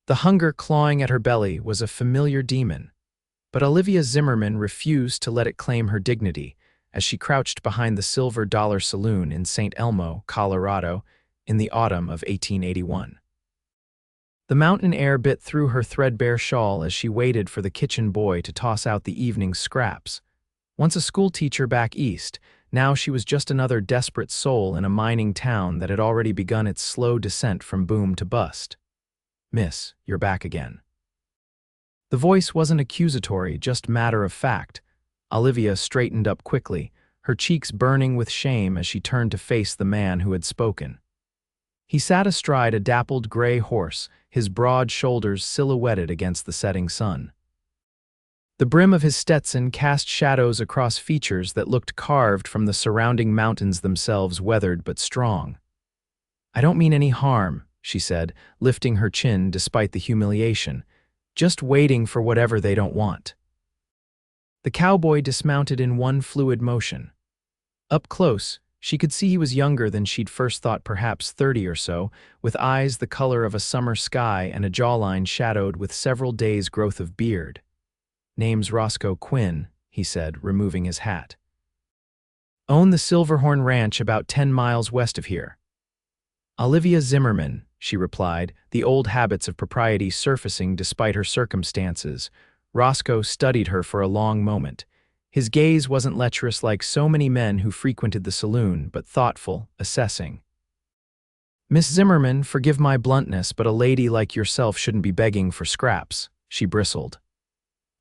The hunger clawing at her belly was a familiar demon, but Olivia Zimmerman refused to let it claim her dignity as she crouched behind the Silver Dollar Saloon in St. Elmo, Colorado, in the autumn of 1881. The mountain air bit through her threadbare shawl as she waited for the kitchen boy to toss out the evening's scraps. Once a schoolteacher back east, now she was just another desperate soul in a mining town that had already begun its slow descent from boom to bust. "Miss, you're back again." The voice wasn't accusatory, just matter of fact. Olivia straightened up quickly, her cheeks burning with shame as she turned to face the man who had spoken. He sat astride a dappled gray horse, his broad shoulders silhouetted against the setting sun. The brim of his Stetson cast shadows across features that looked carved from the surrounding mountains themselves, weathered but strong. "I don't mean any harm," she said, lifting her chin despite the humiliation, "just waiting for whatever they don't want." The cowboy dismounted in one fluid motion. Up close, she could see he was younger than she'd first thought, perhaps 30 or so, with eyes the color of a summer sky and a jawline shadowed with several days' growth of beard. "Name's Roscoe Quinn," he said, removing his hat. "Own the Silverhorn Ranch about 10 miles west of here." "Olivia Zimmerman," she replied, the old habits of propriety surfacing despite her circumstances. Roscoe studied her for a long moment. His gaze wasn't lecherous like so many men who frequented the saloon, but thoughtful, assessing. "Miss Zimmerman, forgive my bluntness, but a lady like yourself shouldn't be begging for scraps," she bristled.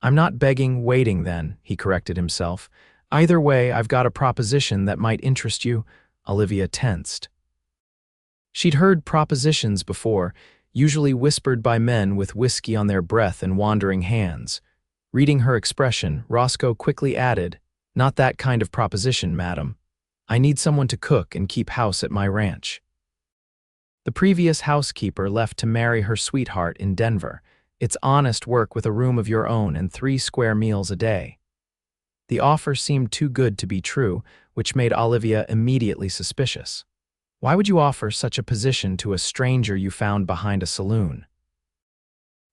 "I'm not begging, waiting then," he corrected himself. "Either way, I've got a proposition that might interest you." Olivia tensed. She'd heard propositions before, usually whispered by men with whiskey on their breath and wandering hands. Reading her expression, Roscoe quickly added, "Not that kind of proposition, madam. I need someone to cook and keep house at my ranch." The previous housekeeper left to marry her sweetheart in Denver. It's honest work with a room of your own and 3 square meals a day. The offer seemed too good to be true, which made Olivia immediately suspicious. Why would you offer such a position to a stranger you found behind a saloon?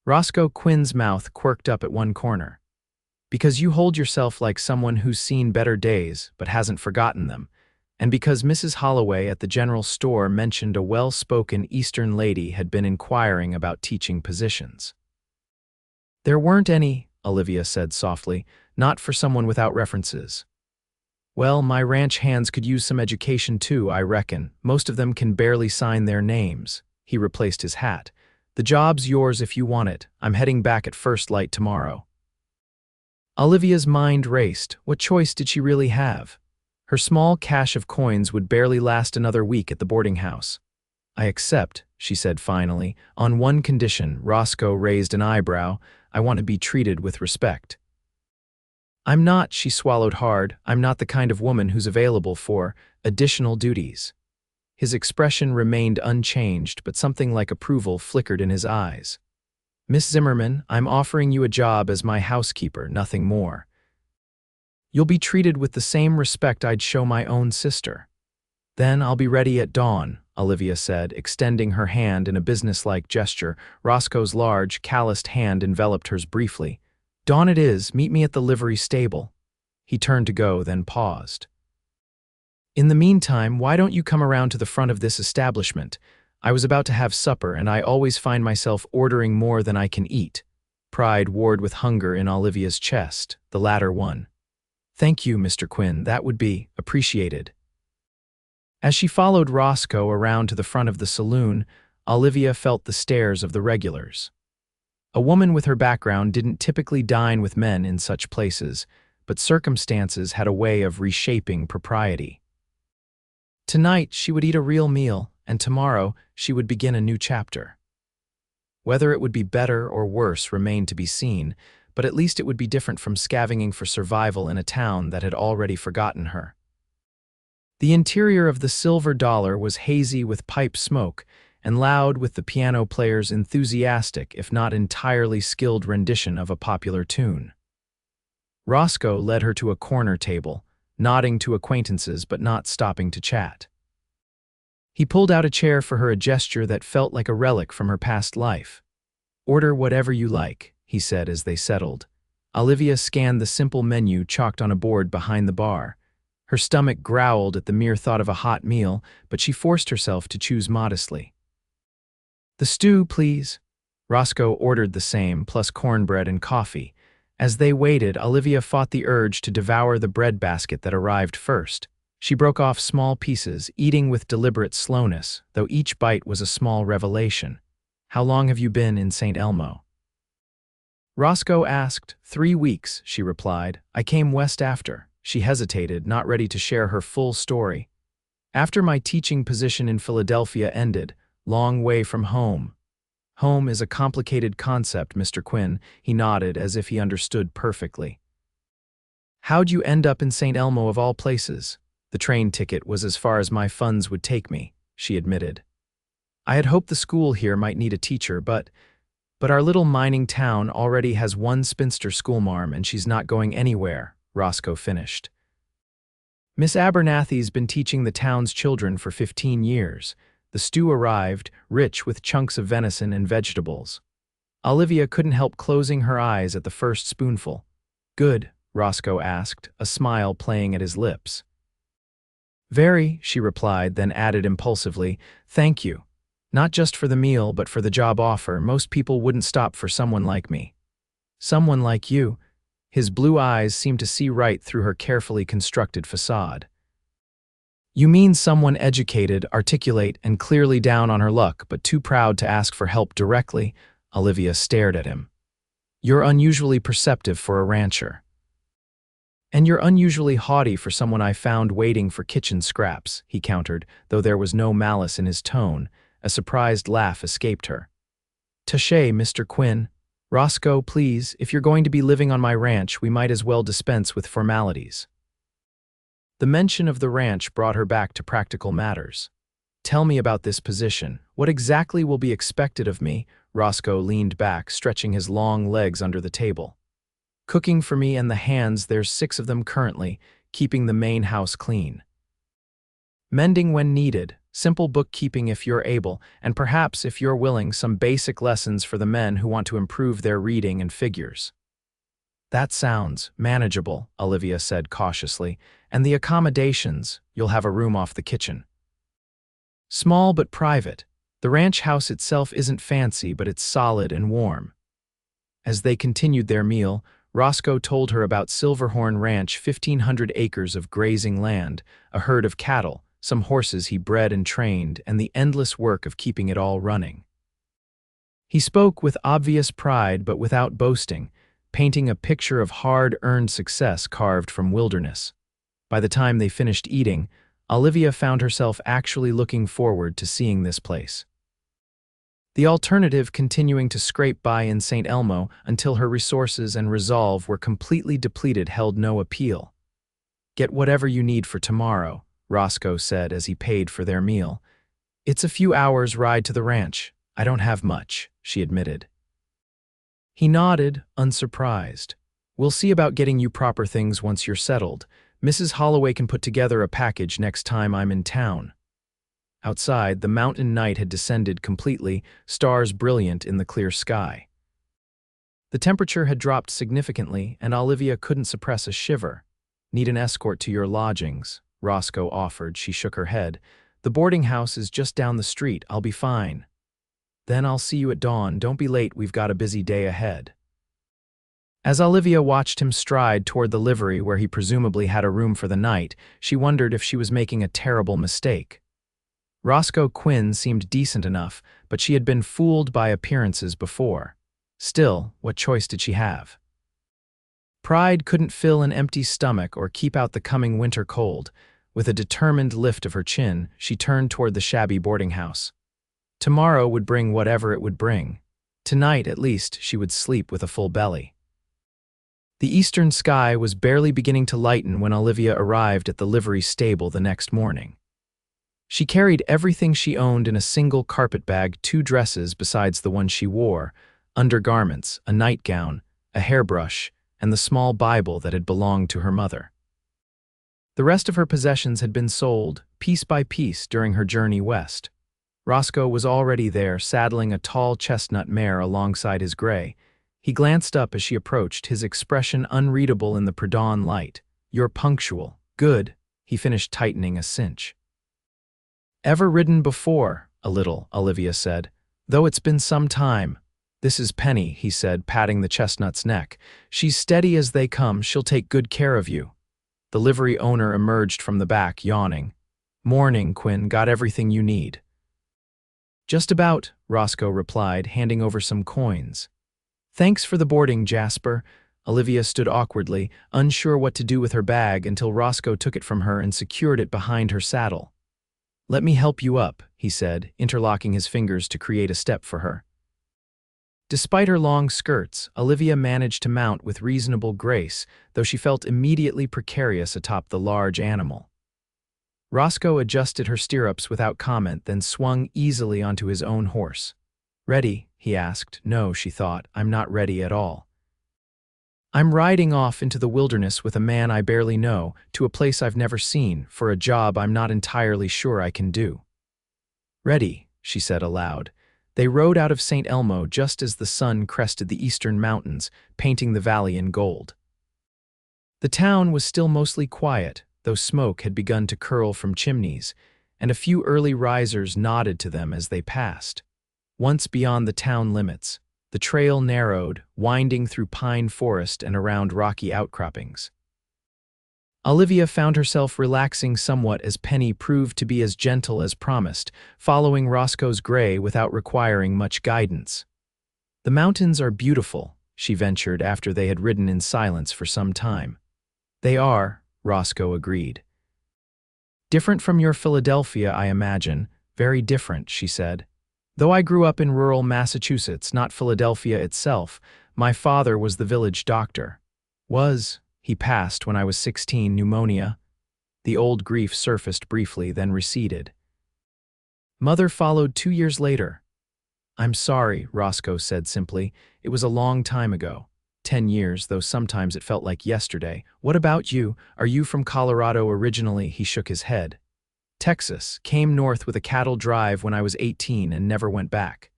Roscoe Quinn's mouth quirked up at one corner. "Because you hold yourself like someone who's seen better days but hasn't forgotten them, and because Mrs. Holloway at the general store mentioned a well-spoken Eastern lady had been inquiring about teaching positions." "There weren't any," Olivia said softly, "not for someone without references." "Well, my ranch hands could use some education too, I reckon. Most of them can barely sign their names." He replaced his hat. "The job's yours if you want it. I'm heading back at first light tomorrow." Olivia's mind raced. What choice did she really have? Her small cache of coins would barely last another week at the boarding house. "I accept," she said finally, "on one condition." Roscoe raised an eyebrow. "I want to be treated with respect." "I'm not," she swallowed hard, "I'm not the kind of woman who's available for additional duties." His expression remained unchanged, but something like approval flickered in his eyes. "Miss Zimmerman, I'm offering you a job as my housekeeper, nothing more. You'll be treated with the same respect I'd show my own sister." "Then I'll be ready at dawn," Olivia said, extending her hand in a businesslike gesture. Roscoe's large, calloused hand enveloped hers briefly. "Dawn it is. Meet me at the livery stable." He turned to go, then paused. "In the meantime, why don't you come around to the front of this establishment? I was about to have supper, and I always find myself ordering more than I can eat." Pride warred with hunger in Olivia's chest. The latter won. "Thank you, Mr. Quinn. That would be appreciated." As she followed Roscoe around to the front of the saloon, Olivia felt the stares of the regulars. A woman with her background didn't typically dine with men in such places, but circumstances had a way of reshaping propriety. Tonight, she would eat a real meal, and tomorrow, she would begin a new chapter. Whether it would be better or worse remained to be seen, but at least it would be different from scavenging for survival in a town that had already forgotten her. The interior of the Silver Dollar was hazy with pipe smoke and loud with the piano player's enthusiastic, if not entirely skilled rendition of a popular tune. Roscoe led her to a corner table, nodding to acquaintances but not stopping to chat. He pulled out a chair for her, a gesture that felt like a relic from her past life. "Order whatever you like," he said as they settled. Olivia scanned the simple menu chalked on a board behind the bar. Her stomach growled at the mere thought of a hot meal, but she forced herself to choose modestly. "The stew, please." Roscoe ordered the same, plus cornbread and coffee. As they waited, Olivia fought the urge to devour the bread basket that arrived first. She broke off small pieces, eating with deliberate slowness, though each bite was a small revelation. "How long have you been in St. Elmo?" Roscoe asked. 3 weeks, she replied. "I came west after." She hesitated, not ready to share her full story. "After my teaching position in Philadelphia ended, long way from home." "Home is a complicated concept, Mr. Quinn," he nodded as if he understood perfectly. "How'd you end up in St. Elmo of all places?" "The train ticket was as far as my funds would take me," she admitted. "I had hoped the school here might need a teacher, but our little mining town already has one spinster schoolmarm and she's not going anywhere," Roscoe finished. "Miss Abernathy's been teaching the town's children for 15 years. The stew arrived, rich with chunks of venison and vegetables. Olivia couldn't help closing her eyes at the first spoonful. "Good?" Roscoe asked, a smile playing at his lips. "Very," she replied, then added impulsively, "Thank you. Not just for the meal, but for the job offer. Most people wouldn't stop for someone like me." "Someone like you?" His blue eyes seemed to see right through her carefully constructed facade. "You mean someone educated, articulate, and clearly down on her luck, but too proud to ask for help directly?" Olivia stared at him. "You're unusually perceptive for a rancher. And you're unusually haughty for someone I found waiting for kitchen scraps," he countered, though there was no malice in his tone. A surprised laugh escaped her. "Touché, Mr. Quinn. Roscoe, please, if you're going to be living on my ranch, we might as well dispense with formalities." The mention of the ranch brought her back to practical matters. "Tell me about this position. What exactly will be expected of me?" Roscoe leaned back, stretching his long legs under the table. "Cooking for me and the hands, there's 6 of them currently, keeping the main house clean. Mending when needed, simple bookkeeping if you're able, and perhaps, if you're willing, some basic lessons for the men who want to improve their reading and figures." "That sounds manageable," Olivia said cautiously. "And the accommodations, you'll have a room off the kitchen." "Small but private. The ranch house itself isn't fancy, but it's solid and warm." As they continued their meal, Roscoe told her about Silverhorn Ranch, 1,500 acres of grazing land, a herd of cattle, some horses he bred and trained, and the endless work of keeping it all running. He spoke with obvious pride but without boasting, painting a picture of hard-earned success carved from wilderness. By the time they finished eating, Olivia found herself actually looking forward to seeing this place. The alternative, continuing to scrape by in St. Elmo until her resources and resolve were completely depleted, held no appeal. "Get whatever you need for tomorrow," Roscoe said as he paid for their meal. "It's a few hours' ride to the ranch. I don't have much," she admitted. He nodded, unsurprised. "We'll see about getting you proper things once you're settled. Mrs. Holloway can put together a package next time I'm in town." Outside, the mountain night had descended completely, stars brilliant in the clear sky. The temperature had dropped significantly, and Olivia couldn't suppress a shiver. "Need an escort to your lodgings?" Roscoe offered. She shook her head. "The boarding house is just down the street. I'll be fine." "Then I'll see you at dawn. Don't be late, we've got a busy day ahead." As Olivia watched him stride toward the livery where he presumably had a room for the night, she wondered if she was making a terrible mistake. Roscoe Quinn seemed decent enough, but she had been fooled by appearances before. Still, what choice did she have? Pride couldn't fill an empty stomach or keep out the coming winter cold. With a determined lift of her chin, she turned toward the shabby boarding house. Tomorrow would bring whatever it would bring. Tonight, at least, she would sleep with a full belly. The eastern sky was barely beginning to lighten when Olivia arrived at the livery stable the next morning. She carried everything she owned in a single carpet bag, 2 dresses besides the one she wore, undergarments, a nightgown, a hairbrush, and the small Bible that had belonged to her mother. The rest of her possessions had been sold, piece by piece, during her journey west. Roscoe was already there, saddling a tall chestnut mare alongside his gray. He glanced up as she approached, his expression unreadable in the pre-dawn light. "You're punctual. Good." He finished tightening a cinch. "Ever ridden before?" "A little," Olivia said. "Though it's been some time." "This is Penny," he said, patting the chestnut's neck. "She's steady as they come. She'll take good care of you." The livery owner emerged from the back, yawning. "Morning, Quinn. Got everything you need?" "Just about," Roscoe replied, handing over some coins. "Thanks for the boarding, Jasper." Olivia stood awkwardly, unsure what to do with her bag until Roscoe took it from her and secured it behind her saddle. "Let me help you up," he said, interlocking his fingers to create a step for her. Despite her long skirts, Olivia managed to mount with reasonable grace, though she felt immediately precarious atop the large animal. Roscoe adjusted her stirrups without comment, then swung easily onto his own horse. "Ready?" he asked. "No," she thought, "I'm not ready at all. I'm riding off into the wilderness with a man I barely know, to a place I've never seen, for a job I'm not entirely sure I can do." "Ready," she said aloud. They rode out of St. Elmo just as the sun crested the eastern mountains, painting the valley in gold. The town was still mostly quiet, though smoke had begun to curl from chimneys, and a few early risers nodded to them as they passed. Once beyond the town limits, the trail narrowed, winding through pine forest and around rocky outcroppings. Olivia found herself relaxing somewhat as Penny proved to be as gentle as promised, following Roscoe's gray without requiring much guidance. "The mountains are beautiful," she ventured after they had ridden in silence for some time. "They are," Roscoe agreed. "Different from your Philadelphia, I imagine. Very different," she said. "Though I grew up in rural Massachusetts, not Philadelphia itself, my father was the village doctor. He passed when I was 16, pneumonia." The old grief surfaced briefly, then receded. "Mother followed 2 years later." "I'm sorry," Roscoe said simply. "It was a long time ago. 10 years, though sometimes it felt like yesterday. What about you? Are you from Colorado originally?" He shook his head. "Texas. Came north with a cattle drive when I was 18 and never went back.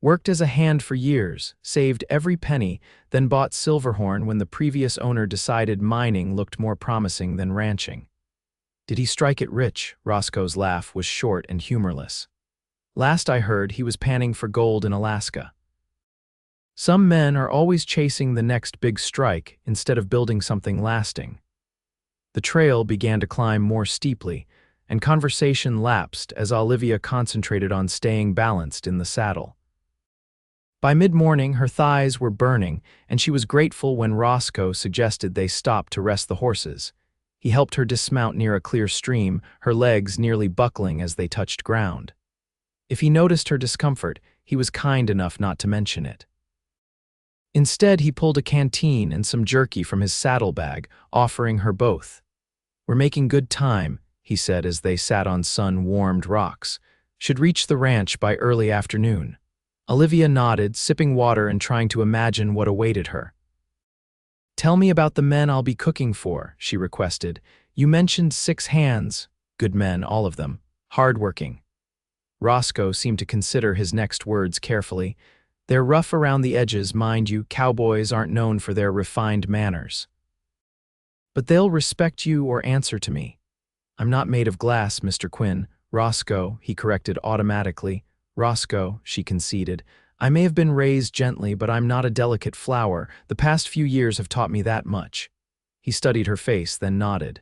Worked as a hand for years, saved every penny, then bought Silverhorn when the previous owner decided mining looked more promising than ranching." "Did he strike it rich?" Roscoe's laugh was short and humorless. "Last I heard, he was panning for gold in Alaska." "Some men are always chasing the next big strike instead of building something lasting." The trail began to climb more steeply, and conversation lapsed as Olivia concentrated on staying balanced in the saddle. By mid-morning, her thighs were burning, and she was grateful when Roscoe suggested they stop to rest the horses. He helped her dismount near a clear stream, her legs nearly buckling as they touched ground. If he noticed her discomfort, he was kind enough not to mention it. Instead, he pulled a canteen and some jerky from his saddlebag, offering her both. "We're making good time," he said as they sat on sun-warmed rocks. "Should reach the ranch by early afternoon." Olivia nodded, sipping water and trying to imagine what awaited her. "Tell me about the men I'll be cooking for," she requested. "You mentioned 6 hands. Good men, all of them. Hardworking." Roscoe seemed to consider his next words carefully. "They're rough around the edges, mind you. Cowboys aren't known for their refined manners. But they'll respect you or answer to me." "I'm not made of glass, Mr. Quinn." "Roscoe," he corrected automatically. "Roscoe," she conceded. "I may have been raised gently, but I'm not a delicate flower. The past few years have taught me that much." He studied her face, then nodded.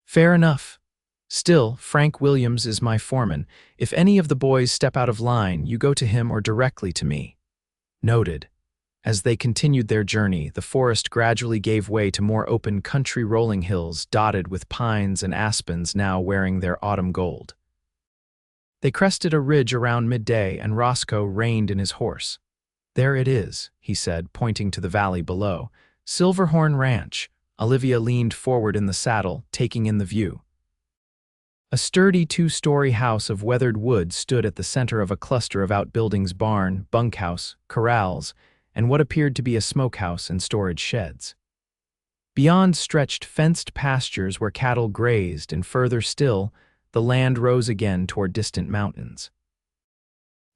"Fair enough. Still, Frank Williams is my foreman. If any of the boys step out of line, you go to him or directly to me." Noted. As they continued their journey, the forest gradually gave way to more open country rolling hills dotted with pines and aspens now wearing their autumn gold. They crested a ridge around midday, and Roscoe reined in his horse. "There it is," he said, pointing to the valley below. "Silverhorn Ranch." Olivia leaned forward in the saddle, taking in the view. A sturdy 2-story house of weathered wood stood at the center of a cluster of outbuildings: barn, bunkhouse, corrals, and what appeared to be a smokehouse and storage sheds. Beyond stretched fenced pastures where cattle grazed, and further still, the land rose again toward distant mountains.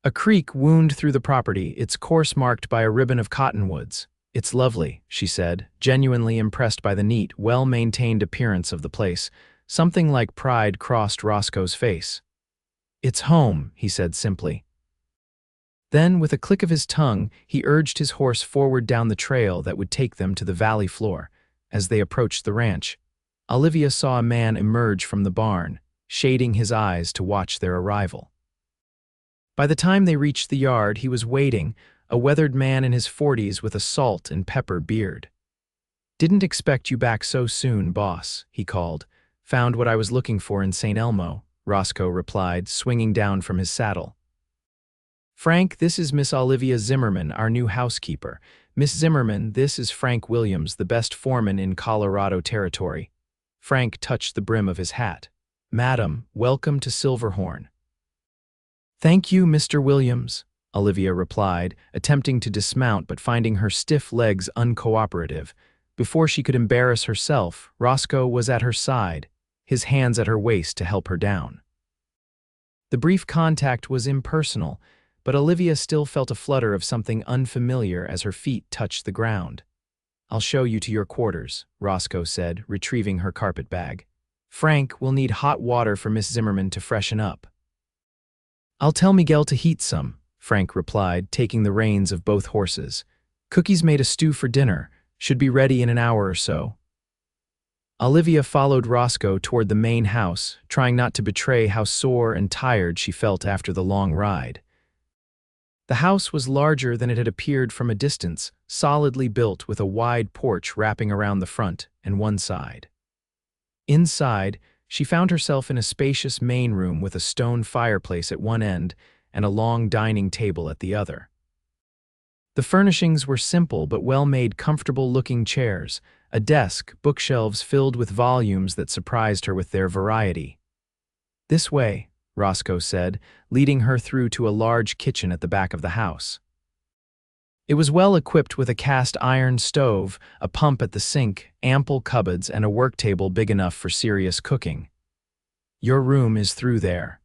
A creek wound through the property, its course marked by a ribbon of cottonwoods. "It's lovely," she said, genuinely impressed by the neat, well-maintained appearance of the place. Something like pride crossed Roscoe's face. "It's home," he said simply. Then, with a click of his tongue, he urged his horse forward down the trail that would take them to the valley floor. As they approached the ranch, Olivia saw a man emerge from the barn, shading his eyes to watch their arrival. By the time they reached the yard, he was waiting, a weathered man in his 40s with a salt and pepper beard. "Didn't expect you back so soon, boss," he called. "Found what I was looking for in St. Elmo," Roscoe replied, swinging down from his saddle. "Frank, this is Miss Olivia Zimmerman, our new housekeeper. Miss Zimmerman, this is Frank Williams, the best foreman in Colorado Territory." Frank touched the brim of his hat. "Madam, welcome to Silverhorn." "Thank you, Mr. Williams," Olivia replied, attempting to dismount but finding her stiff legs uncooperative. Before she could embarrass herself, Roscoe was at her side, his hands at her waist to help her down. The brief contact was impersonal, but Olivia still felt a flutter of something unfamiliar as her feet touched the ground. "I'll show you to your quarters," Roscoe said, retrieving her carpet bag. "Frank, will need hot water for Miss Zimmerman to freshen up." "I'll tell Miguel to heat some," Frank replied, taking the reins of both horses. "Cookies made a stew for dinner. Should be ready in an hour or so." Olivia followed Roscoe toward the main house, trying not to betray how sore and tired she felt after the long ride. The house was larger than it had appeared from a distance, solidly built with a wide porch wrapping around the front and one side. Inside, she found herself in a spacious main room with a stone fireplace at one end and a long dining table at the other. The furnishings were simple but well-made, comfortable-looking chairs, a desk, bookshelves filled with volumes that surprised her with their variety. "This way," Roscoe said, leading her through to a large kitchen at the back of the house. It was well equipped with a cast iron stove, a pump at the sink, ample cupboards, and a work table big enough for serious cooking. "Your room is through there."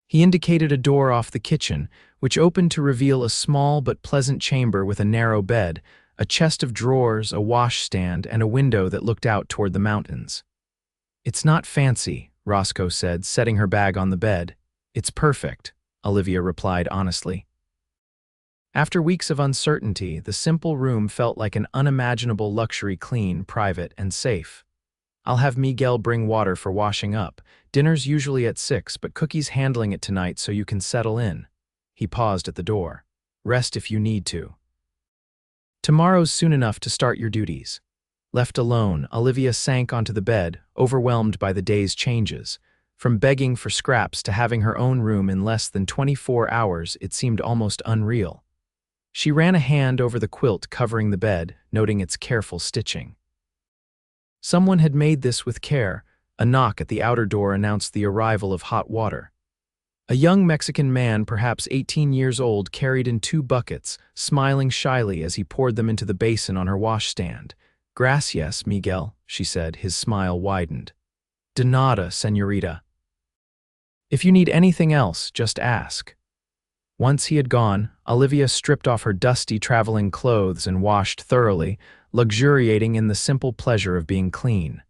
He indicated a door off the kitchen, which opened to reveal a small but pleasant chamber with a narrow bed, a chest of drawers, a washstand, and a window that looked out toward the mountains. "It's not fancy," Roscoe said, setting her bag on the bed. "It's perfect," Olivia replied honestly. After weeks of uncertainty, the simple room felt like an unimaginable luxury, clean, private, and safe. "I'll have Miguel bring water for washing up. Dinner's usually at 6, but Cookie's handling it tonight so you can settle in." He paused at the door. "Rest if you need to. Tomorrow's soon enough to start your duties." Left alone, Olivia sank onto the bed, overwhelmed by the day's changes. From begging for scraps to having her own room in less than 24 hours, it seemed almost unreal. She ran a hand over the quilt covering the bed, noting its careful stitching. Someone had made this with care. A knock at the outer door announced the arrival of hot water. A young Mexican man, perhaps 18 years old, carried in 2 buckets, smiling shyly as he poured them into the basin on her washstand. "Gracias, Miguel," she said, his smile widened. "De nada, señorita. If you need anything else, just ask." Once he had gone, Olivia stripped off her dusty traveling clothes and washed thoroughly, luxuriating in the simple pleasure of being clean.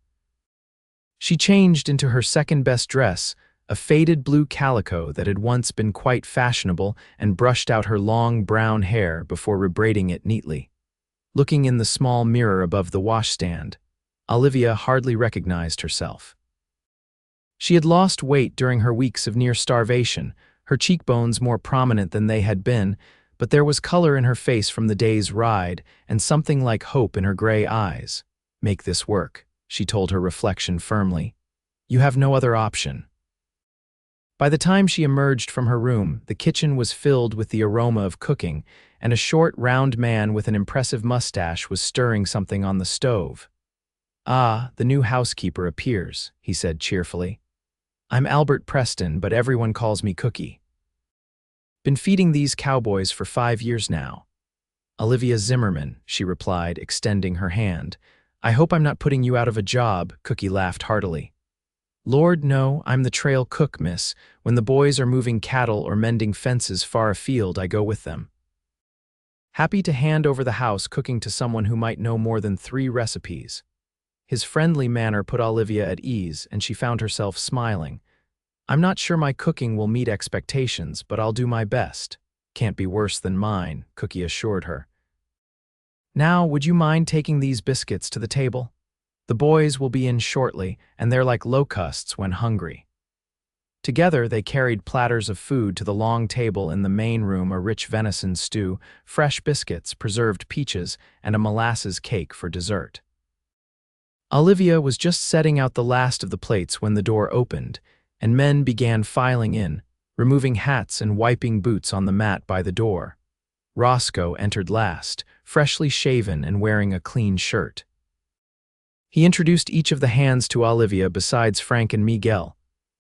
She changed into her second-best dress, a faded blue calico that had once been quite fashionable, and brushed out her long brown hair before rebraiding it neatly. Looking in the small mirror above the washstand, Olivia hardly recognized herself. She had lost weight during her weeks of near starvation, her cheekbones more prominent than they had been, but there was color in her face from the day's ride and something like hope in her gray eyes. "Make this work," she told her reflection firmly. "You have no other option." By the time she emerged from her room, the kitchen was filled with the aroma of cooking, and a short, round man with an impressive mustache was stirring something on the stove. "Ah, the new housekeeper appears," he said cheerfully. "I'm Albert Preston, but everyone calls me Cookie. Been feeding these cowboys for 5 years now." "Olivia Zimmerman," she replied, extending her hand. "I hope I'm not putting you out of a job," Cookie laughed heartily. Lord, no, I'm the trail cook, miss. When the boys are moving cattle or mending fences far afield, I go with them. Happy to hand over the house cooking to someone who might know more than 3 recipes. His friendly manner put Olivia at ease, and she found herself smiling. I'm not sure my cooking will meet expectations, but I'll do my best. Can't be worse than mine, Cookie assured her. Now, would you mind taking these biscuits to the table? The boys will be in shortly, and they're like locusts when hungry. Together, they carried platters of food to the long table in the main room, a rich venison stew, fresh biscuits, preserved peaches, and a molasses cake for dessert. Olivia was just setting out the last of the plates when the door opened, and men began filing in, removing hats and wiping boots on the mat by the door. Roscoe entered last, freshly shaven and wearing a clean shirt. He introduced each of the hands to Olivia besides Frank and Miguel.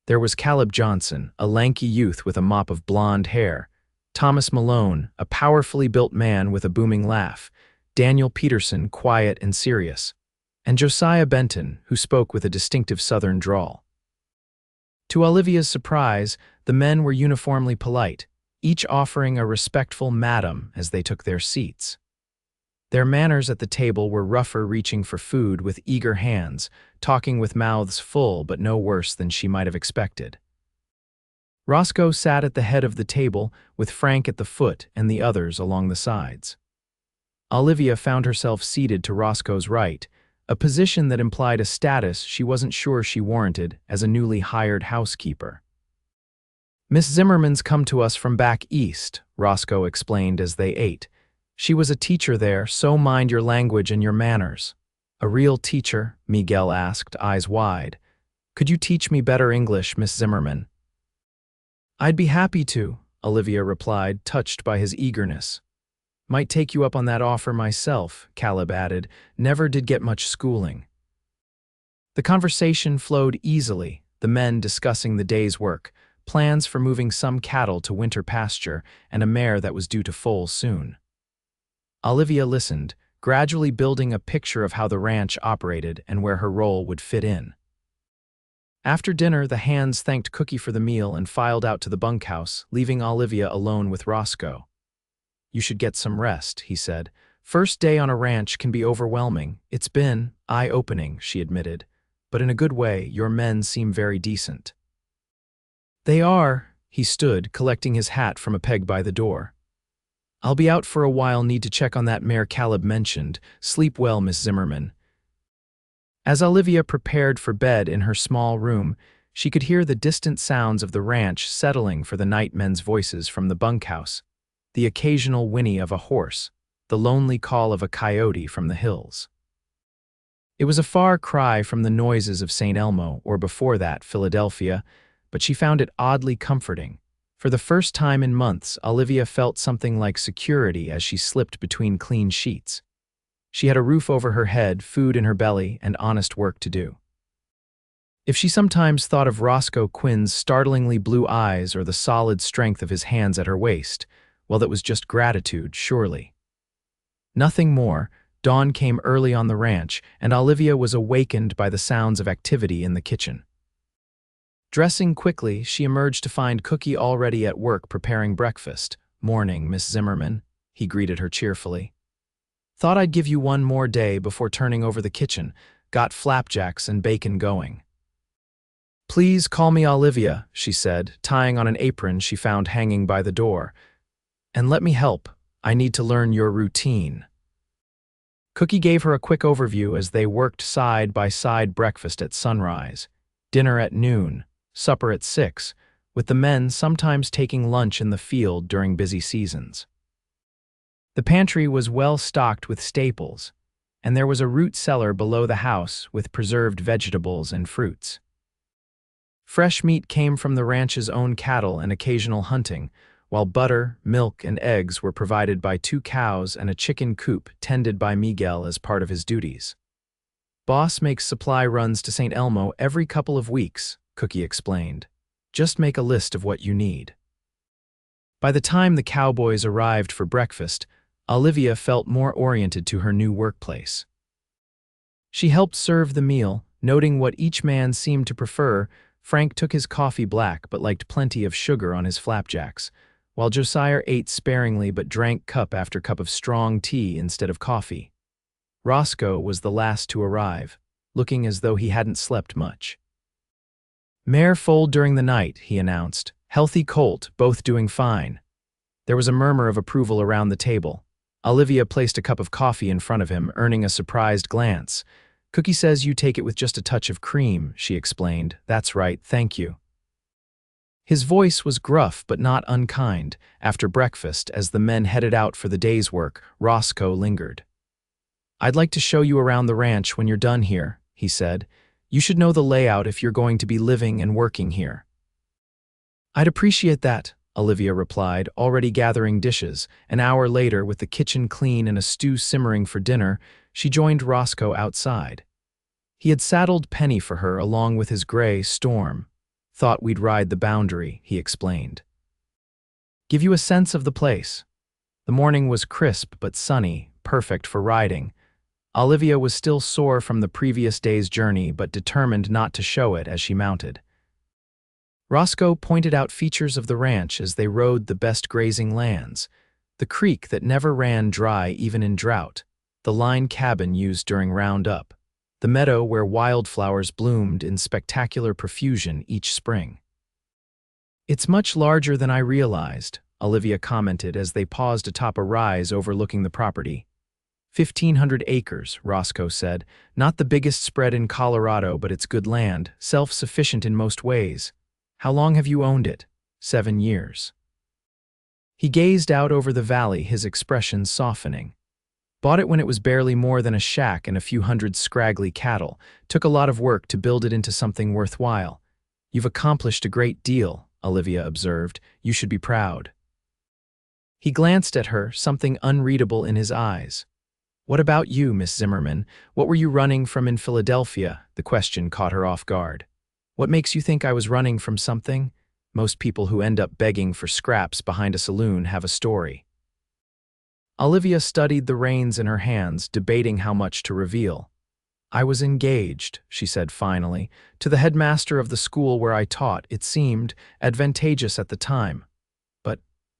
There was Caleb Johnson, a lanky youth with a mop of blonde hair, Thomas Malone, a powerfully built man with a booming laugh, Daniel Peterson, quiet and serious, and Josiah Benton, who spoke with a distinctive southern drawl. To Olivia's surprise, the men were uniformly polite, each offering a respectful madam as they took their seats. Their manners at the table were rougher, reaching for food with eager hands, talking with mouths full but no worse than she might have expected. Roscoe sat at the head of the table, with Frank at the foot and the others along the sides. Olivia found herself seated to Roscoe's right, a position that implied a status she wasn't sure she warranted as a newly hired housekeeper. Miss Zimmerman's come to us from back east, Roscoe explained as they ate. She was a teacher there, so mind your language and your manners. A real teacher? Miguel asked, eyes wide. Could you teach me better English, Miss Zimmerman? I'd be happy to, Olivia replied, touched by his eagerness. Might take you up on that offer myself, Caleb added. Never did get much schooling. The conversation flowed easily, the men discussing the day's work, plans for moving some cattle to winter pasture, and a mare that was due to foal soon. Olivia listened, gradually building a picture of how the ranch operated and where her role would fit in. After dinner, the hands thanked Cookie for the meal and filed out to the bunkhouse, leaving Olivia alone with Roscoe. You should get some rest, he said. First day on a ranch can be overwhelming. It's been eye-opening, she admitted. But in a good way, your men seem very decent. They are, he stood, collecting his hat from a peg by the door. I'll be out for a while, need to check on that mare Caleb mentioned. Sleep well, Miss Zimmerman. As Olivia prepared for bed in her small room, she could hear the distant sounds of the ranch settling for the night, men's voices from the bunkhouse, the occasional whinny of a horse, the lonely call of a coyote from the hills. It was a far cry from the noises of St. Elmo, or before that, Philadelphia, but she found it oddly comforting. For the first time in months, Olivia felt something like security as she slipped between clean sheets. She had a roof over her head, food in her belly, and honest work to do. If she sometimes thought of Roscoe Quinn's startlingly blue eyes or the solid strength of his hands at her waist, well, that was just gratitude, surely. Nothing more. Dawn came early on the ranch, and Olivia was awakened by the sounds of activity in the kitchen. Dressing quickly, she emerged to find Cookie already at work preparing breakfast. Morning, Miss Zimmerman, he greeted her cheerfully. Thought I'd give you one more day before turning over the kitchen. Got flapjacks and bacon going. Please call me Olivia, she said, tying on an apron she found hanging by the door. And let me help. I need to learn your routine. Cookie gave her a quick overview as they worked side by side. Breakfast at sunrise, dinner at noon, supper at 6, with the men sometimes taking lunch in the field during busy seasons. The pantry was well stocked with staples, and there was a root cellar below the house with preserved vegetables and fruits. Fresh meat came from the ranch's own cattle and occasional hunting, while butter, milk, and eggs were provided by 2 cows and a chicken coop tended by Miguel as part of his duties. Boss makes supply runs to St. Elmo every couple of weeks, Cookie explained. Just make a list of what you need. By the time the Cowboys arrived for breakfast, Olivia felt more oriented to her new workplace. She helped serve the meal, Noting what each man seemed to prefer, Frank took his coffee black but liked plenty of sugar on his flapjacks, while Josiah ate sparingly but drank cup after cup of strong tea instead of coffee. Roscoe was the last to arrive, looking as though he hadn't slept much. "Mare foaled during the night," he announced. "Healthy colt, both doing fine." There was a murmur of approval around the table. Olivia placed a cup of coffee in front of him, earning a surprised glance. "Cookie says you take it with just a touch of cream," she explained. "That's right, thank you." His voice was gruff but not unkind. After breakfast, as the men headed out for the day's work, Roscoe lingered. "I'd like to show you around the ranch when you're done here," he said. "You should know the layout if you're going to be living and working here." "I'd appreciate that," Olivia replied, already gathering dishes. An hour later, with the kitchen clean and a stew simmering for dinner, she joined Roscoe outside. He had saddled Penny for her along with his gray Storm. "Thought we'd ride the boundary," he explained. "Give you a sense of the place." The morning was crisp but sunny, perfect for riding. Olivia was still sore from the previous day's journey but determined not to show it as she mounted. Roscoe pointed out features of the ranch as they rode the best grazing lands: the creek that never ran dry even in drought, the line cabin used during roundup, the meadow where wildflowers bloomed in spectacular profusion each spring. "It's much larger than I realized," Olivia commented as they paused atop a rise overlooking the property. 1,500 acres, Roscoe said. "Not the biggest spread in Colorado, but it's good land, self-sufficient in most ways. How long have you owned it?" 7 years. He gazed out over the valley, his expression softening. "Bought it when it was barely more than a shack and a few hundred scraggly cattle. Took a lot of work to build it into something worthwhile." "You've accomplished a great deal," Olivia observed. "You should be proud." He glanced at her, something unreadable in his eyes. "What about you, Miss Zimmerman? What were you running from in Philadelphia?" The question caught her off guard. "What makes you think I was running from something?" Most people who end up begging for scraps behind a saloon have a story. Olivia studied the reins in her hands, debating how much to reveal. "I was engaged," she said finally, "to the headmaster of the school where I taught. It seemed advantageous at the time.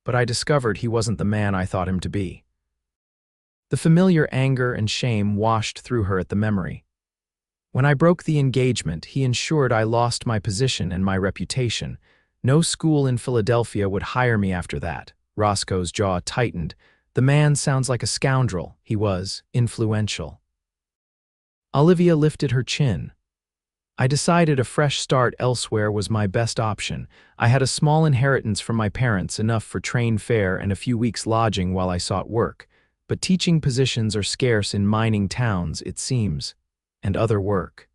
But I discovered he wasn't the man I thought him to be." The familiar anger and shame washed through her at the memory. "When I broke the engagement, he ensured I lost my position and my reputation. No school in Philadelphia would hire me after that." Roscoe's jaw tightened. "The man sounds like a scoundrel." "He was influential." Olivia lifted her chin. "I decided a fresh start elsewhere was my best option. I had a small inheritance from my parents, enough for train fare and a few weeks' lodging while I sought work. But teaching positions are scarce in mining towns, it seems. And other work."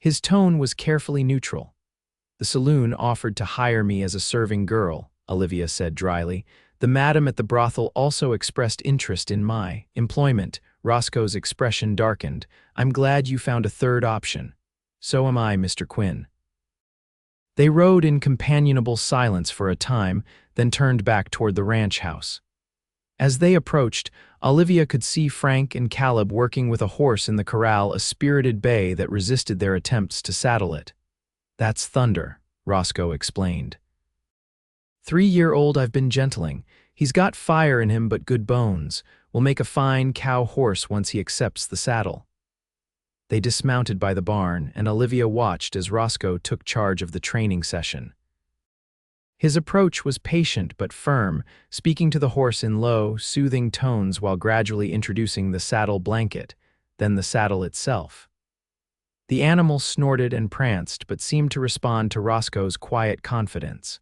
His tone was carefully neutral. "The saloon offered to hire me as a serving girl," Olivia said dryly. "The madam at the brothel also expressed interest in my employment." Roscoe's expression darkened. "I'm glad you found a third option." "So am I, Mr. Quinn." They rode in companionable silence for a time, then turned back toward the ranch house. As they approached, Olivia could see Frank and Caleb working with a horse in the corral, a spirited bay that resisted their attempts to saddle it. "That's Thunder," Roscoe explained. 3-year-old I've been gentling. He's got fire in him but good bones. Will make a fine cow horse once he accepts the saddle." They dismounted by the barn, and Olivia watched as Roscoe took charge of the training session. His approach was patient but firm, speaking to the horse in low, soothing tones while gradually introducing the saddle blanket, then the saddle itself. The animal snorted and pranced but seemed to respond to Roscoe's quiet confidence.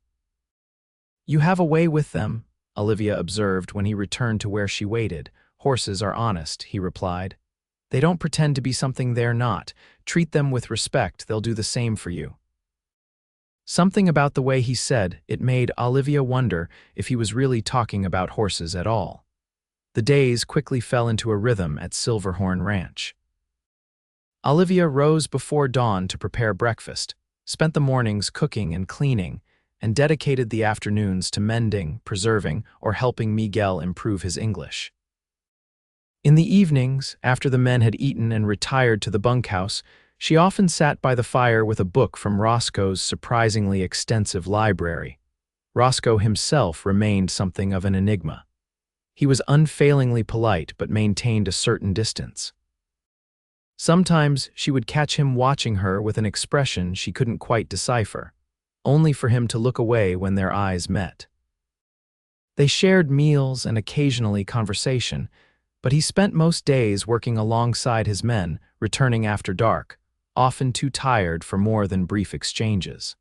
"You have a way with them," Olivia observed when he returned to where she waited. "Horses are honest," he replied. "They don't pretend to be something they're not. Treat them with respect, they'll do the same for you." Something about the way he said it made Olivia wonder if he was really talking about horses at all. The days quickly fell into a rhythm at Silverhorn Ranch. Olivia rose before dawn to prepare breakfast, spent the mornings cooking and cleaning, and dedicated the afternoons to mending, preserving, or helping Miguel improve his English. In the evenings, after the men had eaten and retired to the bunkhouse, She often sat by the fire with a book from Roscoe's surprisingly extensive library. Roscoe himself remained something of an enigma. He was unfailingly polite but maintained a certain distance. Sometimes she would catch him watching her with an expression she couldn't quite decipher, only for him to look away when their eyes met. They shared meals and occasionally conversation, but he spent most days working alongside his men, returning after dark, often too tired for more than brief exchanges.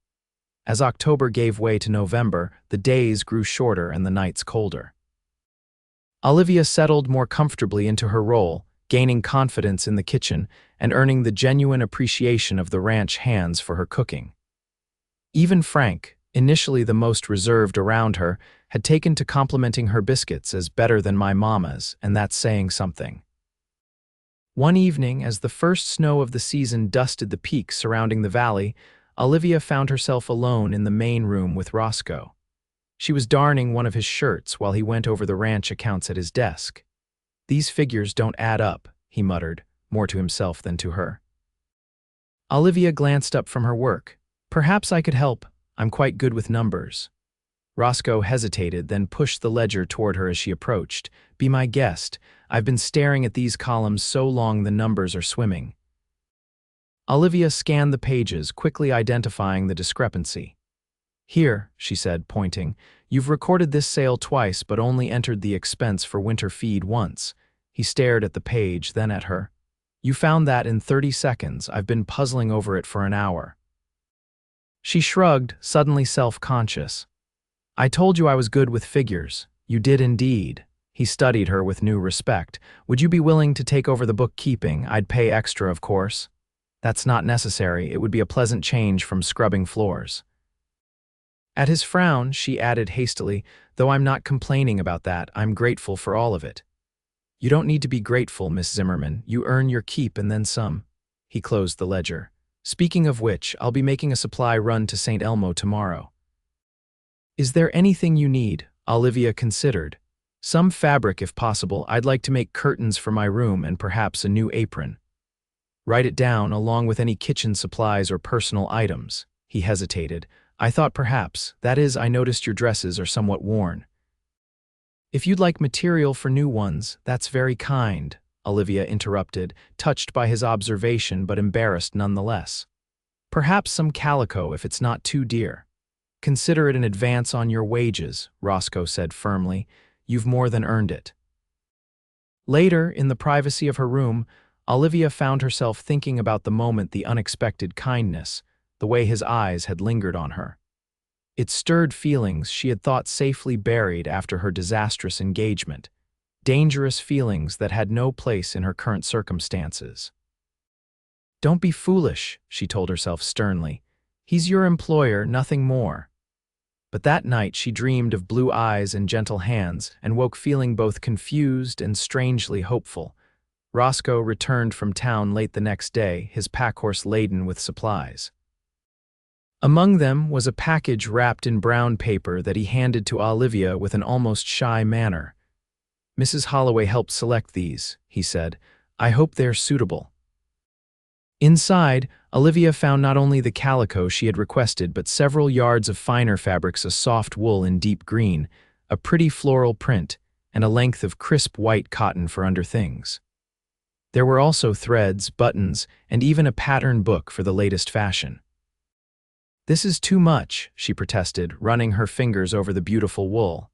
As October gave way to November, the days grew shorter and the nights colder. Olivia settled more comfortably into her role, gaining confidence in the kitchen and earning the genuine appreciation of the ranch hands for her cooking. Even Frank, initially the most reserved around her, had taken to complimenting her biscuits as better than my mama's, and that's saying something. One evening, as the first snow of the season dusted the peaks surrounding the valley, Olivia found herself alone in the main room with Roscoe. She was darning one of his shirts while he went over the ranch accounts at his desk. "These figures don't add up," he muttered, more to himself than to her. Olivia glanced up from her work. "Perhaps I could help. I'm quite good with numbers." Roscoe hesitated, then pushed the ledger toward her as she approached. "Be my guest. I've been staring at these columns so long the numbers are swimming." Olivia scanned the pages, quickly identifying the discrepancy. "Here," she said, pointing, "you've recorded this sale twice but only entered the expense for winter feed once." He stared at the page, then at her. "You found that in 30 seconds. I've been puzzling over it for an hour." She shrugged, suddenly self-conscious. "I told you I was good with figures. You did indeed." He studied her with new respect. "Would you be willing to take over the bookkeeping? I'd pay extra, of course." "That's not necessary. It would be a pleasant change from scrubbing floors." At his frown, she added hastily, "Though I'm not complaining about that, I'm grateful for all of it." "You don't need to be grateful, Miss Zimmerman. You earn your keep and then some." He closed the ledger. "Speaking of which, I'll be making a supply run to St. Elmo tomorrow." "Is there anything you need?" Olivia considered. "Some fabric, if possible. I'd like to make curtains for my room and perhaps a new apron." "Write it down, along with any kitchen supplies or personal items." He hesitated. "I thought perhaps, that is, I noticed your dresses are somewhat worn." "If you'd like material for new ones, that's very kind," Olivia interrupted, touched by his observation but embarrassed nonetheless. "Perhaps some calico if it's not too dear." "Consider it an advance on your wages," Roscoe said firmly. "You've more than earned it." Later, in the privacy of her room, Olivia found herself thinking about the moment, the unexpected kindness, the way his eyes had lingered on her. It stirred feelings she had thought safely buried after her disastrous engagement, dangerous feelings that had no place in her current circumstances. "Don't be foolish," she told herself sternly. "He's your employer, nothing more." But that night she dreamed of blue eyes and gentle hands and woke feeling both confused and strangely hopeful. Roscoe returned from town late the next day, his packhorse laden with supplies. Among them was a package wrapped in brown paper that he handed to Olivia with an almost shy manner. "Mrs. Holloway helped select these," he said. "I hope they're suitable." Inside, Olivia found not only the calico she had requested but several yards of finer fabrics, a soft wool in deep green, a pretty floral print, and a length of crisp white cotton for underthings. There were also threads, buttons, and even a pattern book for the latest fashion. "This is too much," she protested, running her fingers over the beautiful wool.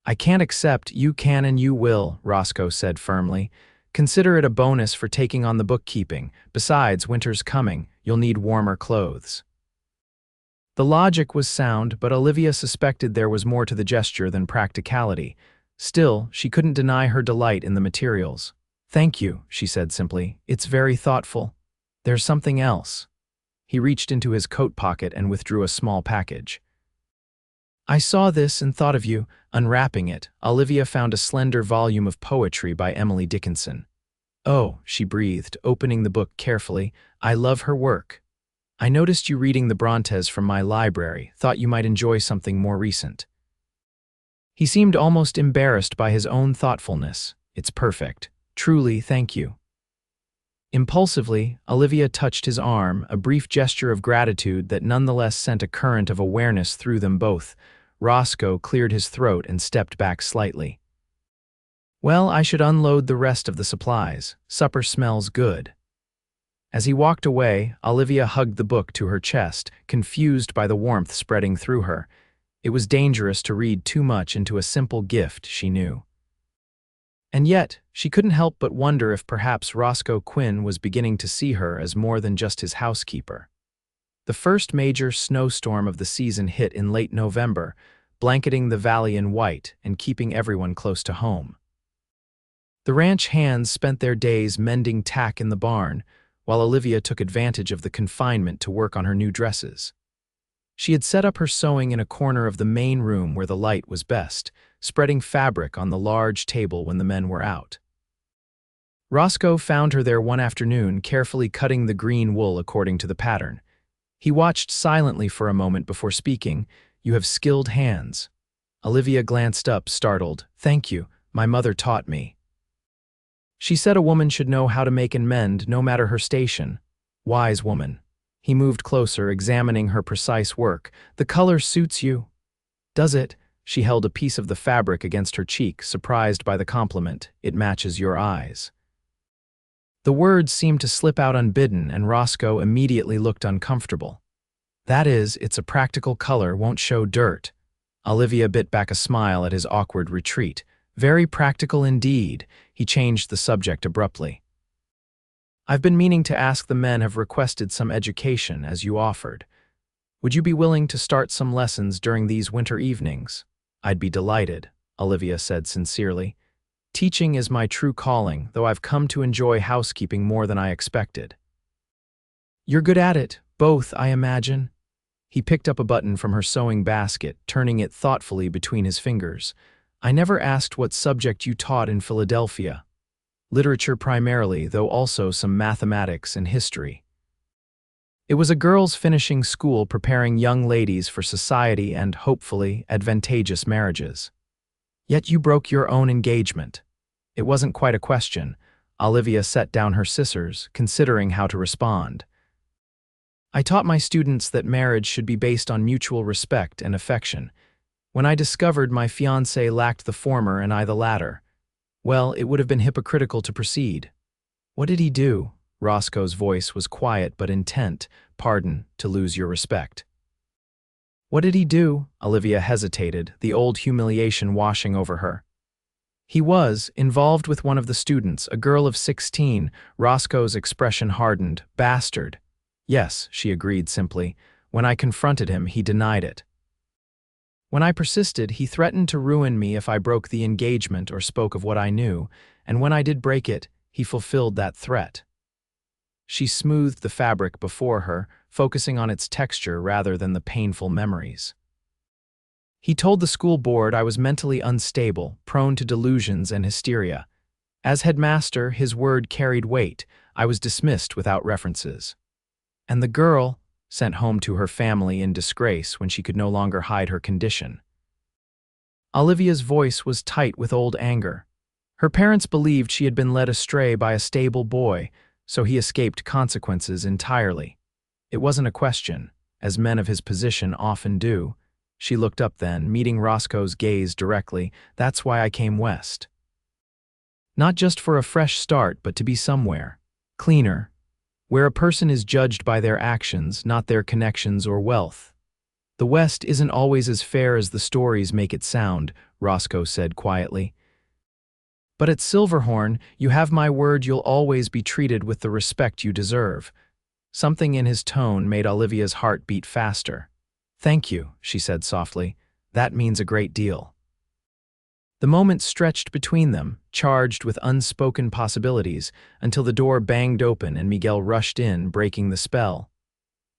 "I can't accept. You can and you will," Roscoe said firmly. "Consider it a bonus for taking on the bookkeeping. Besides, winter's coming. You'll need warmer clothes." The logic was sound, but Olivia suspected there was more to the gesture than practicality. Still, she couldn't deny her delight in the materials. "Thank you," she said simply. "It's very thoughtful. There's something else." He reached into his coat pocket and withdrew a small package. "I saw this and thought of you." Unwrapping it, Olivia found a slender volume of poetry by Emily Dickinson. "Oh," she breathed, opening the book carefully. "I love her work. I noticed you reading the Brontes from my library, thought you might enjoy something more recent." He seemed almost embarrassed by his own thoughtfulness. "It's perfect. Truly, thank you." Impulsively, Olivia touched his arm, a brief gesture of gratitude that nonetheless sent a current of awareness through them both. Roscoe cleared his throat and stepped back slightly. Well, I should unload the rest of the supplies. Supper smells good. As he walked away, Olivia hugged the book to her chest, confused by the warmth spreading through her. It was dangerous to read too much into a simple gift, she knew. And yet, she couldn't help but wonder if perhaps Roscoe Quinn was beginning to see her as more than just his housekeeper. The first major snowstorm of the season hit in late November, blanketing the valley in white and keeping everyone close to home. The ranch hands spent their days mending tack in the barn, while Olivia took advantage of the confinement to work on her new dresses. She had set up her sewing in a corner of the main room where the light was best, spreading fabric on the large table when the men were out. Roscoe found her there one afternoon, carefully cutting the green wool according to the pattern. He watched silently for a moment before speaking. "You have skilled hands." Olivia glanced up, startled. "Thank you. My mother taught me." She said a woman should know how to make and mend, no matter her station. Wise woman. He moved closer, examining her precise work. "The color suits you." "Does it?" She held a piece of the fabric against her cheek, surprised by the compliment. "It matches your eyes." The words seemed to slip out unbidden, and Roscoe immediately looked uncomfortable. "That is, it's a practical color, won't show dirt." Olivia bit back a smile at his awkward retreat. "Very practical indeed." He changed the subject abruptly. "I've been meaning to ask. The men have requested some education, as you offered. Would you be willing to start some lessons during these winter evenings?" "I'd be delighted," Olivia said sincerely. "Teaching is my true calling, though I've come to enjoy housekeeping more than I expected." "You're good at it, both, I imagine." He picked up a button from her sewing basket, turning it thoughtfully between his fingers. "I never asked what subject you taught in Philadelphia." "Literature primarily, though also some mathematics and history." It was a girls' finishing school preparing young ladies for society and, hopefully, advantageous marriages. "Yet you broke your own engagement." It wasn't quite a question. Olivia set down her scissors, considering how to respond. "I taught my students that marriage should be based on mutual respect and affection. When I discovered my fiancé lacked the former and I the latter, well, it would have been hypocritical to proceed." "What did he do?" Roscoe's voice was quiet but intent. "Pardon, to lose your respect." "What did he do?" Olivia hesitated, the old humiliation washing over her. "He was involved with one of the students, a girl of 16. Roscoe's expression hardened. "Bastard." "Yes," she agreed simply. "When I confronted him, he denied it. When I persisted, he threatened to ruin me if I broke the engagement or spoke of what I knew, and when I did break it, he fulfilled that threat." She smoothed the fabric before her, focusing on its texture rather than the painful memories. "He told the school board I was mentally unstable, prone to delusions and hysteria. As headmaster, his word carried weight. I was dismissed without references. And the girl, sent home to her family in disgrace when she could no longer hide her condition." Olivia's voice was tight with old anger. Her parents believed she had been led astray by a stable boy, so he escaped consequences entirely. It wasn't a question, as men of his position often do. She looked up then, meeting Roscoe's gaze directly. "That's why I came west. Not just for a fresh start, but to be somewhere. Cleaner. Where a person is judged by their actions, not their connections or wealth." "The West isn't always as fair as the stories make it sound," Roscoe said quietly. "But at Silverhorn, you have my word you'll always be treated with the respect you deserve." Something in his tone made Olivia's heart beat faster. "Thank you," she said softly. "That means a great deal." The moment stretched between them, charged with unspoken possibilities, until the door banged open and Miguel rushed in, breaking the spell.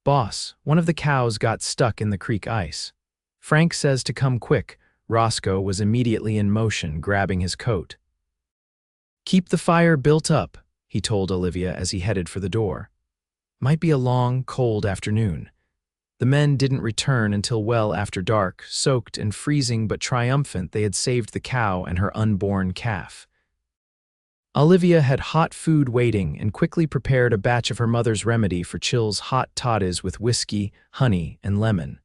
"Boss, one of the cows got stuck in the creek ice. Frank says to come quick." Roscoe was immediately in motion, grabbing his coat. "Keep the fire built up," he told Olivia as he headed for the door. "Might be a long, cold afternoon." The men didn't return until well after dark, soaked and freezing but triumphant they had saved the cow and her unborn calf. Olivia had hot food waiting and quickly prepared a batch of her mother's remedy for Chill's hot toddies with whiskey, honey, and lemon.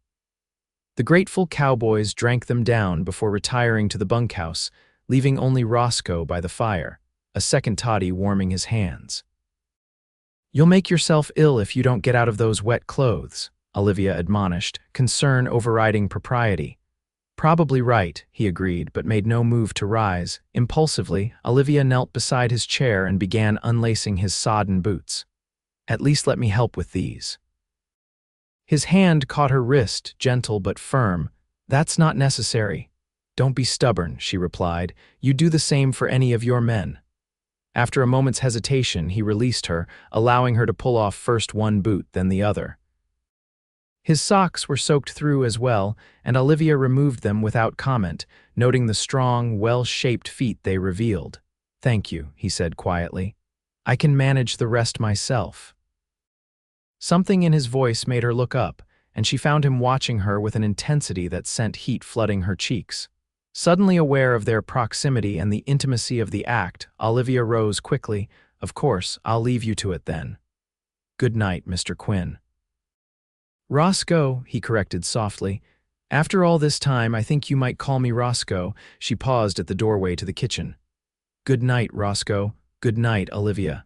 The grateful cowboys drank them down before retiring to the bunkhouse, leaving only Roscoe by the fire, a second toddy warming his hands. "You'll make yourself ill if you don't get out of those wet clothes," Olivia admonished, concern overriding propriety. "Probably right," he agreed, but made no move to rise. Impulsively, Olivia knelt beside his chair and began unlacing his sodden boots. "At least let me help with these." His hand caught her wrist, gentle but firm. "That's not necessary." "Don't be stubborn," she replied. "You do the same for any of your men." After a moment's hesitation, he released her, allowing her to pull off first one boot, then the other. His socks were soaked through as well, and Olivia removed them without comment, noting the strong, well-shaped feet they revealed. "Thank you," he said quietly. "I can manage the rest myself." Something in his voice made her look up, and she found him watching her with an intensity that sent heat flooding her cheeks. Suddenly aware of their proximity and the intimacy of the act, Olivia rose quickly. "Of course, I'll leave you to it then. Good night, Mr. Quinn." "Roscoe," he corrected softly. "After all this time, I think you might call me Roscoe." She paused at the doorway to the kitchen. "Good night, Roscoe. Good night, Olivia."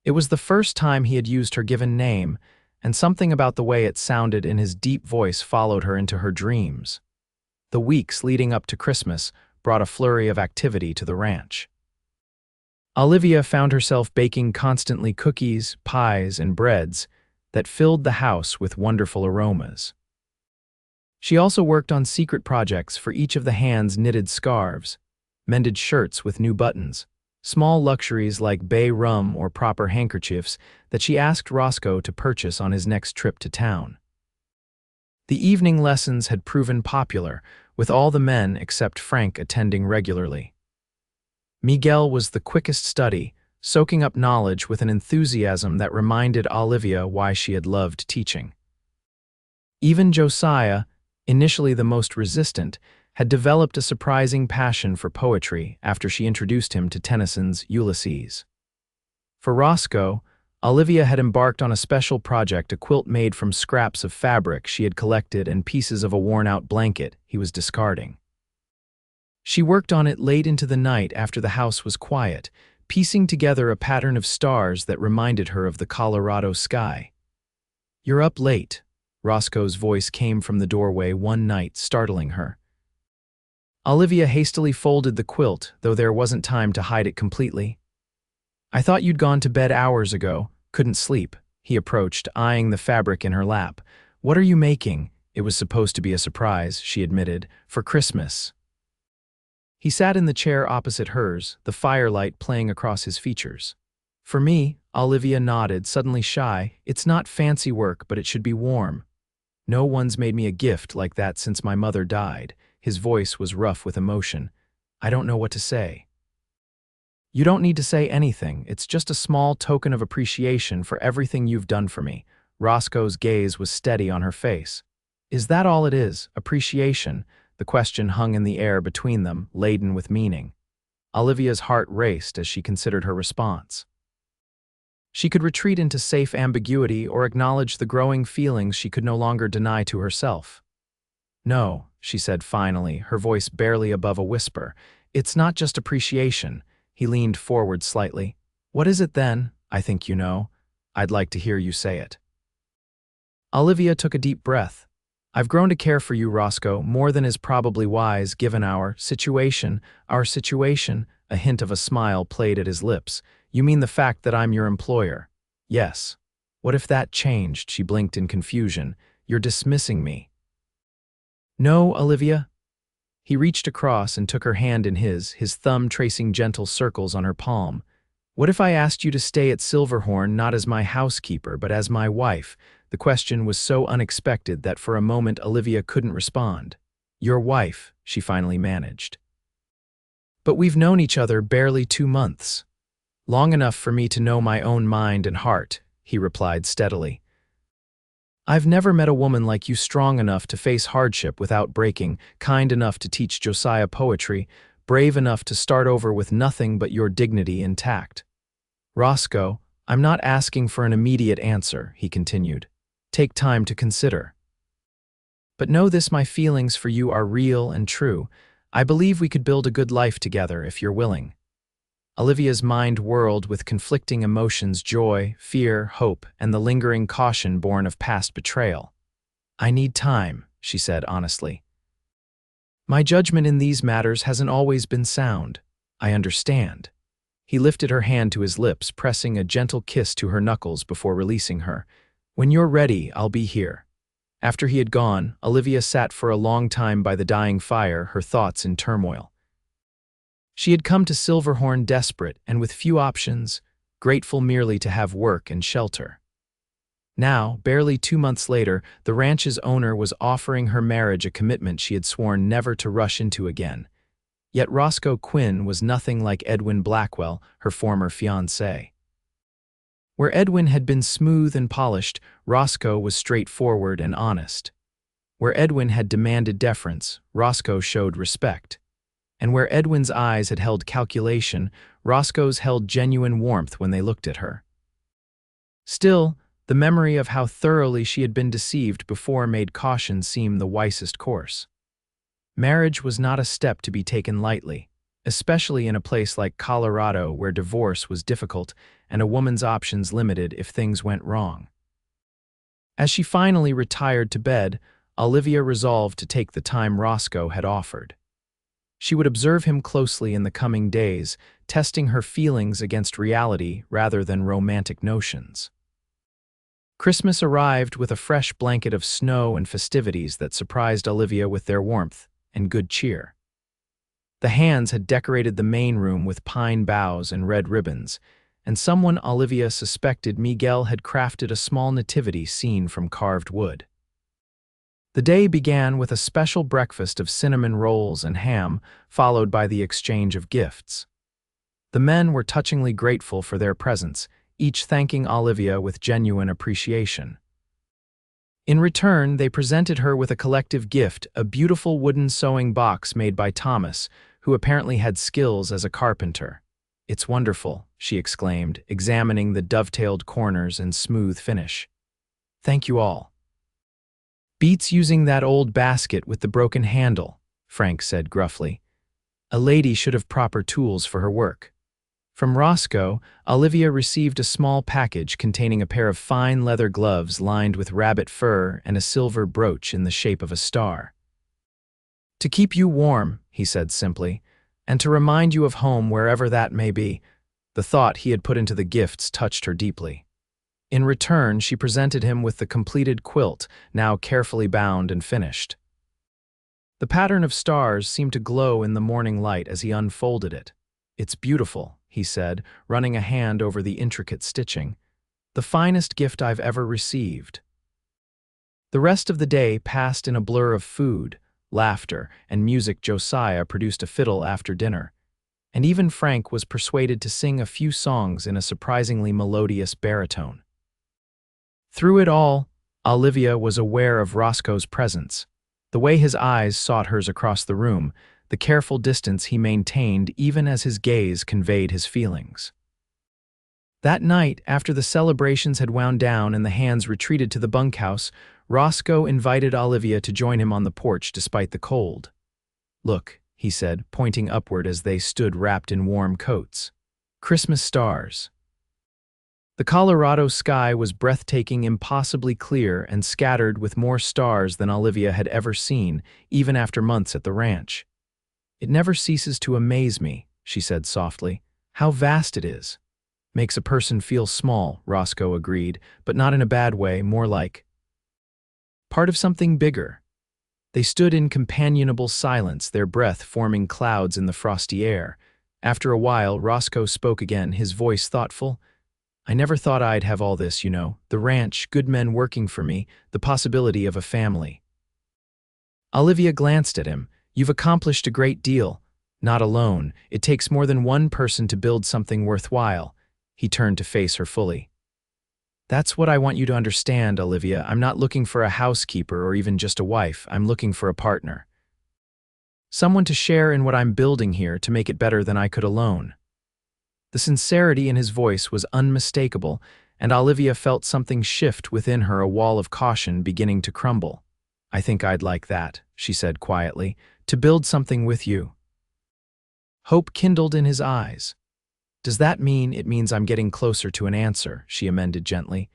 It was the first time he had used her given name, and something about the way it sounded in his deep voice followed her into her dreams. The weeks leading up to Christmas brought a flurry of activity to the ranch. Olivia found herself baking constantly cookies, pies, and breads that filled the house with wonderful aromas. She also worked on secret projects for each of the hands, knitted scarves, mended shirts with new buttons, small luxuries like bay rum or proper handkerchiefs that she asked Roscoe to purchase on his next trip to town. The evening lessons had proven popular, with all the men except Frank attending regularly. Miguel was the quickest study, soaking up knowledge with an enthusiasm that reminded Olivia why she had loved teaching. Even Josiah, initially the most resistant, had developed a surprising passion for poetry after she introduced him to Tennyson's Ulysses. For Roscoe, Olivia had embarked on a special project, a quilt made from scraps of fabric she had collected and pieces of a worn-out blanket he was discarding. She worked on it late into the night after the house was quiet, piecing together a pattern of stars that reminded her of the Colorado sky. "You're up late," Roscoe's voice came from the doorway one night, startling her. Olivia hastily folded the quilt, though there wasn't time to hide it completely. "I thought you'd gone to bed hours ago. Couldn't sleep," he approached, eyeing the fabric in her lap. "What are you making?" "It was supposed to be a surprise," she admitted, "for Christmas." He sat in the chair opposite hers, the firelight playing across his features. "For me," Olivia nodded, suddenly shy. "It's not fancy work, but it should be warm. No one's made me a gift like that since my mother died." His voice was rough with emotion. "I don't know what to say." "You don't need to say anything. It's just a small token of appreciation for everything you've done for me." Roscoe's gaze was steady on her face. "Is that all it is? Appreciation?" The question hung in the air between them, laden with meaning. Olivia's heart raced as she considered her response. She could retreat into safe ambiguity or acknowledge the growing feelings she could no longer deny to herself. "No," she said finally, her voice barely above a whisper. "It's not just appreciation." He leaned forward slightly. "What is it then? I think you know. I'd like to hear you say it." Olivia took a deep breath. "I've grown to care for you, Roscoe, more than is probably wise given our situation. Our situation," a hint of a smile played at his lips. "You mean the fact that I'm your employer?" "Yes." "What if that changed?" She blinked in confusion. "You're dismissing me." "No, Olivia." He reached across and took her hand in his thumb tracing gentle circles on her palm. "What if I asked you to stay at Silverhorn not as my housekeeper, but as my wife?" The question was so unexpected that for a moment Olivia couldn't respond. "Your wife," she finally managed. "But we've known each other barely 2 months. Long enough for me to know my own mind and heart," he replied steadily. "I've never met a woman like you, strong enough to face hardship without breaking, kind enough to teach Josiah poetry, brave enough to start over with nothing but your dignity intact. Roscoe, I'm not asking for an immediate answer, he continued. Take time to consider. But know this, my feelings for you are real and true. I believe we could build a good life together if you're willing. Olivia's mind whirled with conflicting emotions: joy, fear, hope, and the lingering caution born of past betrayal. I need time, she said honestly. My judgment in these matters hasn't always been sound. I understand. He lifted her hand to his lips, pressing a gentle kiss to her knuckles before releasing her. When you're ready, I'll be here. After he had gone, Olivia sat for a long time by the dying fire, her thoughts in turmoil. She had come to Silverhorn desperate and with few options, grateful merely to have work and shelter. Now, barely 2 months later, the ranch's owner was offering her marriage, a commitment she had sworn never to rush into again. Yet Roscoe Quinn was nothing like Edwin Blackwell, her former fiancé. Where Edwin had been smooth and polished, Roscoe was straightforward and honest. Where Edwin had demanded deference, Roscoe showed respect. And where Edwin's eyes had held calculation, Roscoe's held genuine warmth when they looked at her. Still, the memory of how thoroughly she had been deceived before made caution seem the wisest course. Marriage was not a step to be taken lightly, especially in a place like Colorado where divorce was difficult and a woman's options limited if things went wrong. As she finally retired to bed, Olivia resolved to take the time Roscoe had offered. She would observe him closely in the coming days, testing her feelings against reality rather than romantic notions. Christmas arrived with a fresh blanket of snow and festivities that surprised Olivia with their warmth and good cheer. The Hands had decorated the main room with pine boughs and red ribbons, and someone Olivia suspected Miguel had crafted a small nativity scene from carved wood. The day began with a special breakfast of cinnamon rolls and ham, followed by the exchange of gifts. The men were touchingly grateful for their presents, each thanking Olivia with genuine appreciation. In return, they presented her with a collective gift, a beautiful wooden sewing box made by Thomas, who apparently had skills as a carpenter. It's wonderful, she exclaimed, examining the dovetailed corners and smooth finish. Thank you all. Beats using that old basket with the broken handle, Frank said gruffly. A lady should have proper tools for her work. From Roscoe, Olivia received a small package containing a pair of fine leather gloves lined with rabbit fur and a silver brooch in the shape of a star. To keep you warm, he said simply, and to remind you of home wherever that may be. The thought he had put into the gifts touched her deeply. In return, she presented him with the completed quilt, now carefully bound and finished. The pattern of stars seemed to glow in the morning light as he unfolded it. It's beautiful, he said, running a hand over the intricate stitching. The finest gift I've ever received. The rest of the day passed in a blur of food, laughter, and music. Josiah produced a fiddle after dinner, and even Frank was persuaded to sing a few songs in a surprisingly melodious baritone. Through it all, Olivia was aware of Roscoe's presence, the way his eyes sought hers across the room, the careful distance he maintained even as his gaze conveyed his feelings. That night, after the celebrations had wound down and the Hands retreated to the bunkhouse, Roscoe invited Olivia to join him on the porch despite the cold. Look, he said, pointing upward as they stood wrapped in warm coats. Christmas stars. The Colorado sky was breathtaking, impossibly clear, and scattered with more stars than Olivia had ever seen, even after months at the ranch. It never ceases to amaze me, she said softly, how vast it is. Makes a person feel small, Roscoe agreed, but not in a bad way, more like part of something bigger. They stood in companionable silence, their breath forming clouds in the frosty air. After a while, Roscoe spoke again, his voice thoughtful. I never thought I'd have all this, you know, the ranch, good men working for me, the possibility of a family. Olivia glanced at him. You've accomplished a great deal. Not alone. It takes more than one person to build something worthwhile. He turned to face her fully. That's what I want you to understand, Olivia. I'm not looking for a housekeeper or even just a wife. I'm looking for a partner. Someone to share in what I'm building here to make it better than I could alone. The sincerity in his voice was unmistakable, and Olivia felt something shift within her, a wall of caution beginning to crumble. I think I'd like that, she said quietly, to build something with you. Hope kindled in his eyes. Does that mean it means I'm getting closer to an answer? She amended gently.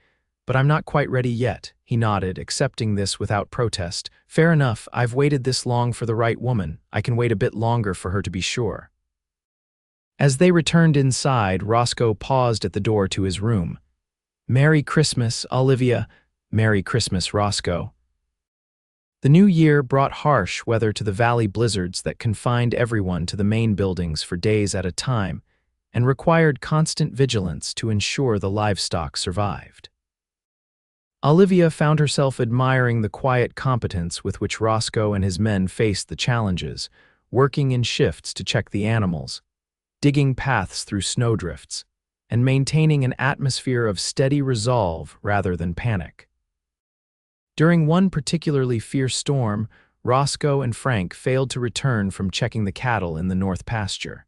But I'm not quite ready yet, he nodded, accepting this without protest. Fair enough, I've waited this long for the right woman. I can wait a bit longer for her to be sure. As they returned inside, Roscoe paused at the door to his room. Merry Christmas, Olivia. Merry Christmas, Roscoe. The new year brought harsh weather to the valley blizzards that confined everyone to the main buildings for days at a time and required constant vigilance to ensure the livestock survived. Olivia found herself admiring the quiet competence with which Roscoe and his men faced the challenges, working in shifts to check the animals, digging paths through snowdrifts, and maintaining an atmosphere of steady resolve rather than panic. During one particularly fierce storm, Roscoe and Frank failed to return from checking the cattle in the north pasture.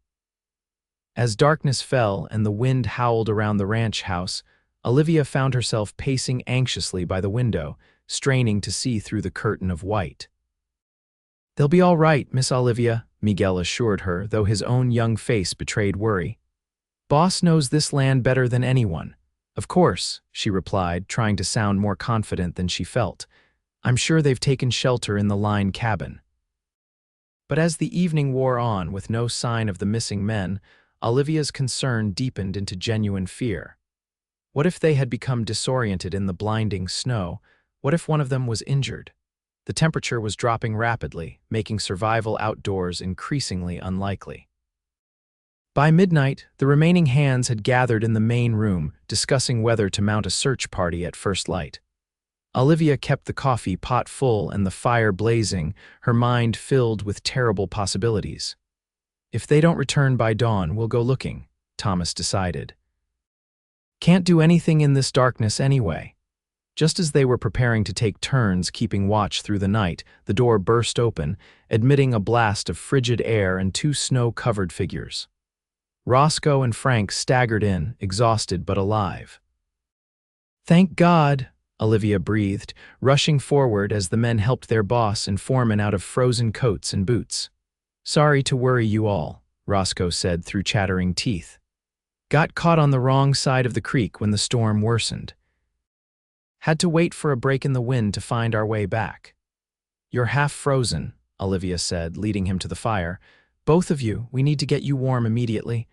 As darkness fell and the wind howled around the ranch house, Olivia found herself pacing anxiously by the window, straining to see through the curtain of white. "They'll be all right, Miss Olivia," Miguel assured her, though his own young face betrayed worry. "Boss knows this land better than anyone." "Of course," she replied, trying to sound more confident than she felt. "I'm sure they've taken shelter in the line cabin." But as the evening wore on with no sign of the missing men, Olivia's concern deepened into genuine fear. What if they had become disoriented in the blinding snow? What if one of them was injured? The temperature was dropping rapidly, making survival outdoors increasingly unlikely. By midnight, the remaining hands had gathered in the main room, discussing whether to mount a search party at first light. Olivia kept the coffee pot full and the fire blazing, her mind filled with terrible possibilities. "If they don't return by dawn, we'll go looking," Thomas decided. "Can't do anything in this darkness anyway." Just as they were preparing to take turns keeping watch through the night, the door burst open, admitting a blast of frigid air and two snow-covered figures. Roscoe and Frank staggered in, exhausted but alive. "Thank God," Olivia breathed, rushing forward as the men helped their boss and foreman out of frozen coats and boots. "Sorry to worry you all," Roscoe said through chattering teeth. "Got caught on the wrong side of the creek when the storm worsened. Had to wait for a break in the wind to find our way back." "You're half frozen," Olivia said, leading him to the fire. "Both of you, we need to get you warm immediately."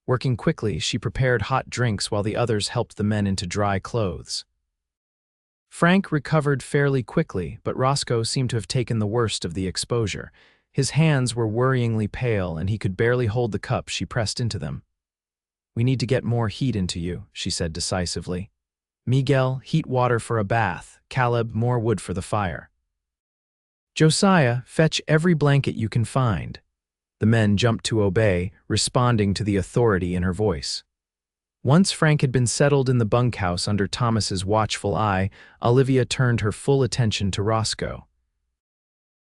Working quickly, she prepared hot drinks while the others helped the men into dry clothes. Frank recovered fairly quickly, but Roscoe seemed to have taken the worst of the exposure. His hands were worryingly pale, and he could barely hold the cup she pressed into them. "We need to get more heat into you," she said decisively. "Miguel, heat water for a bath. Caleb, more wood for the fire. Josiah, fetch every blanket you can find." The men jumped to obey, responding to the authority in her voice. Once Frank had been settled in the bunkhouse under Thomas's watchful eye, Olivia turned her full attention to Roscoe.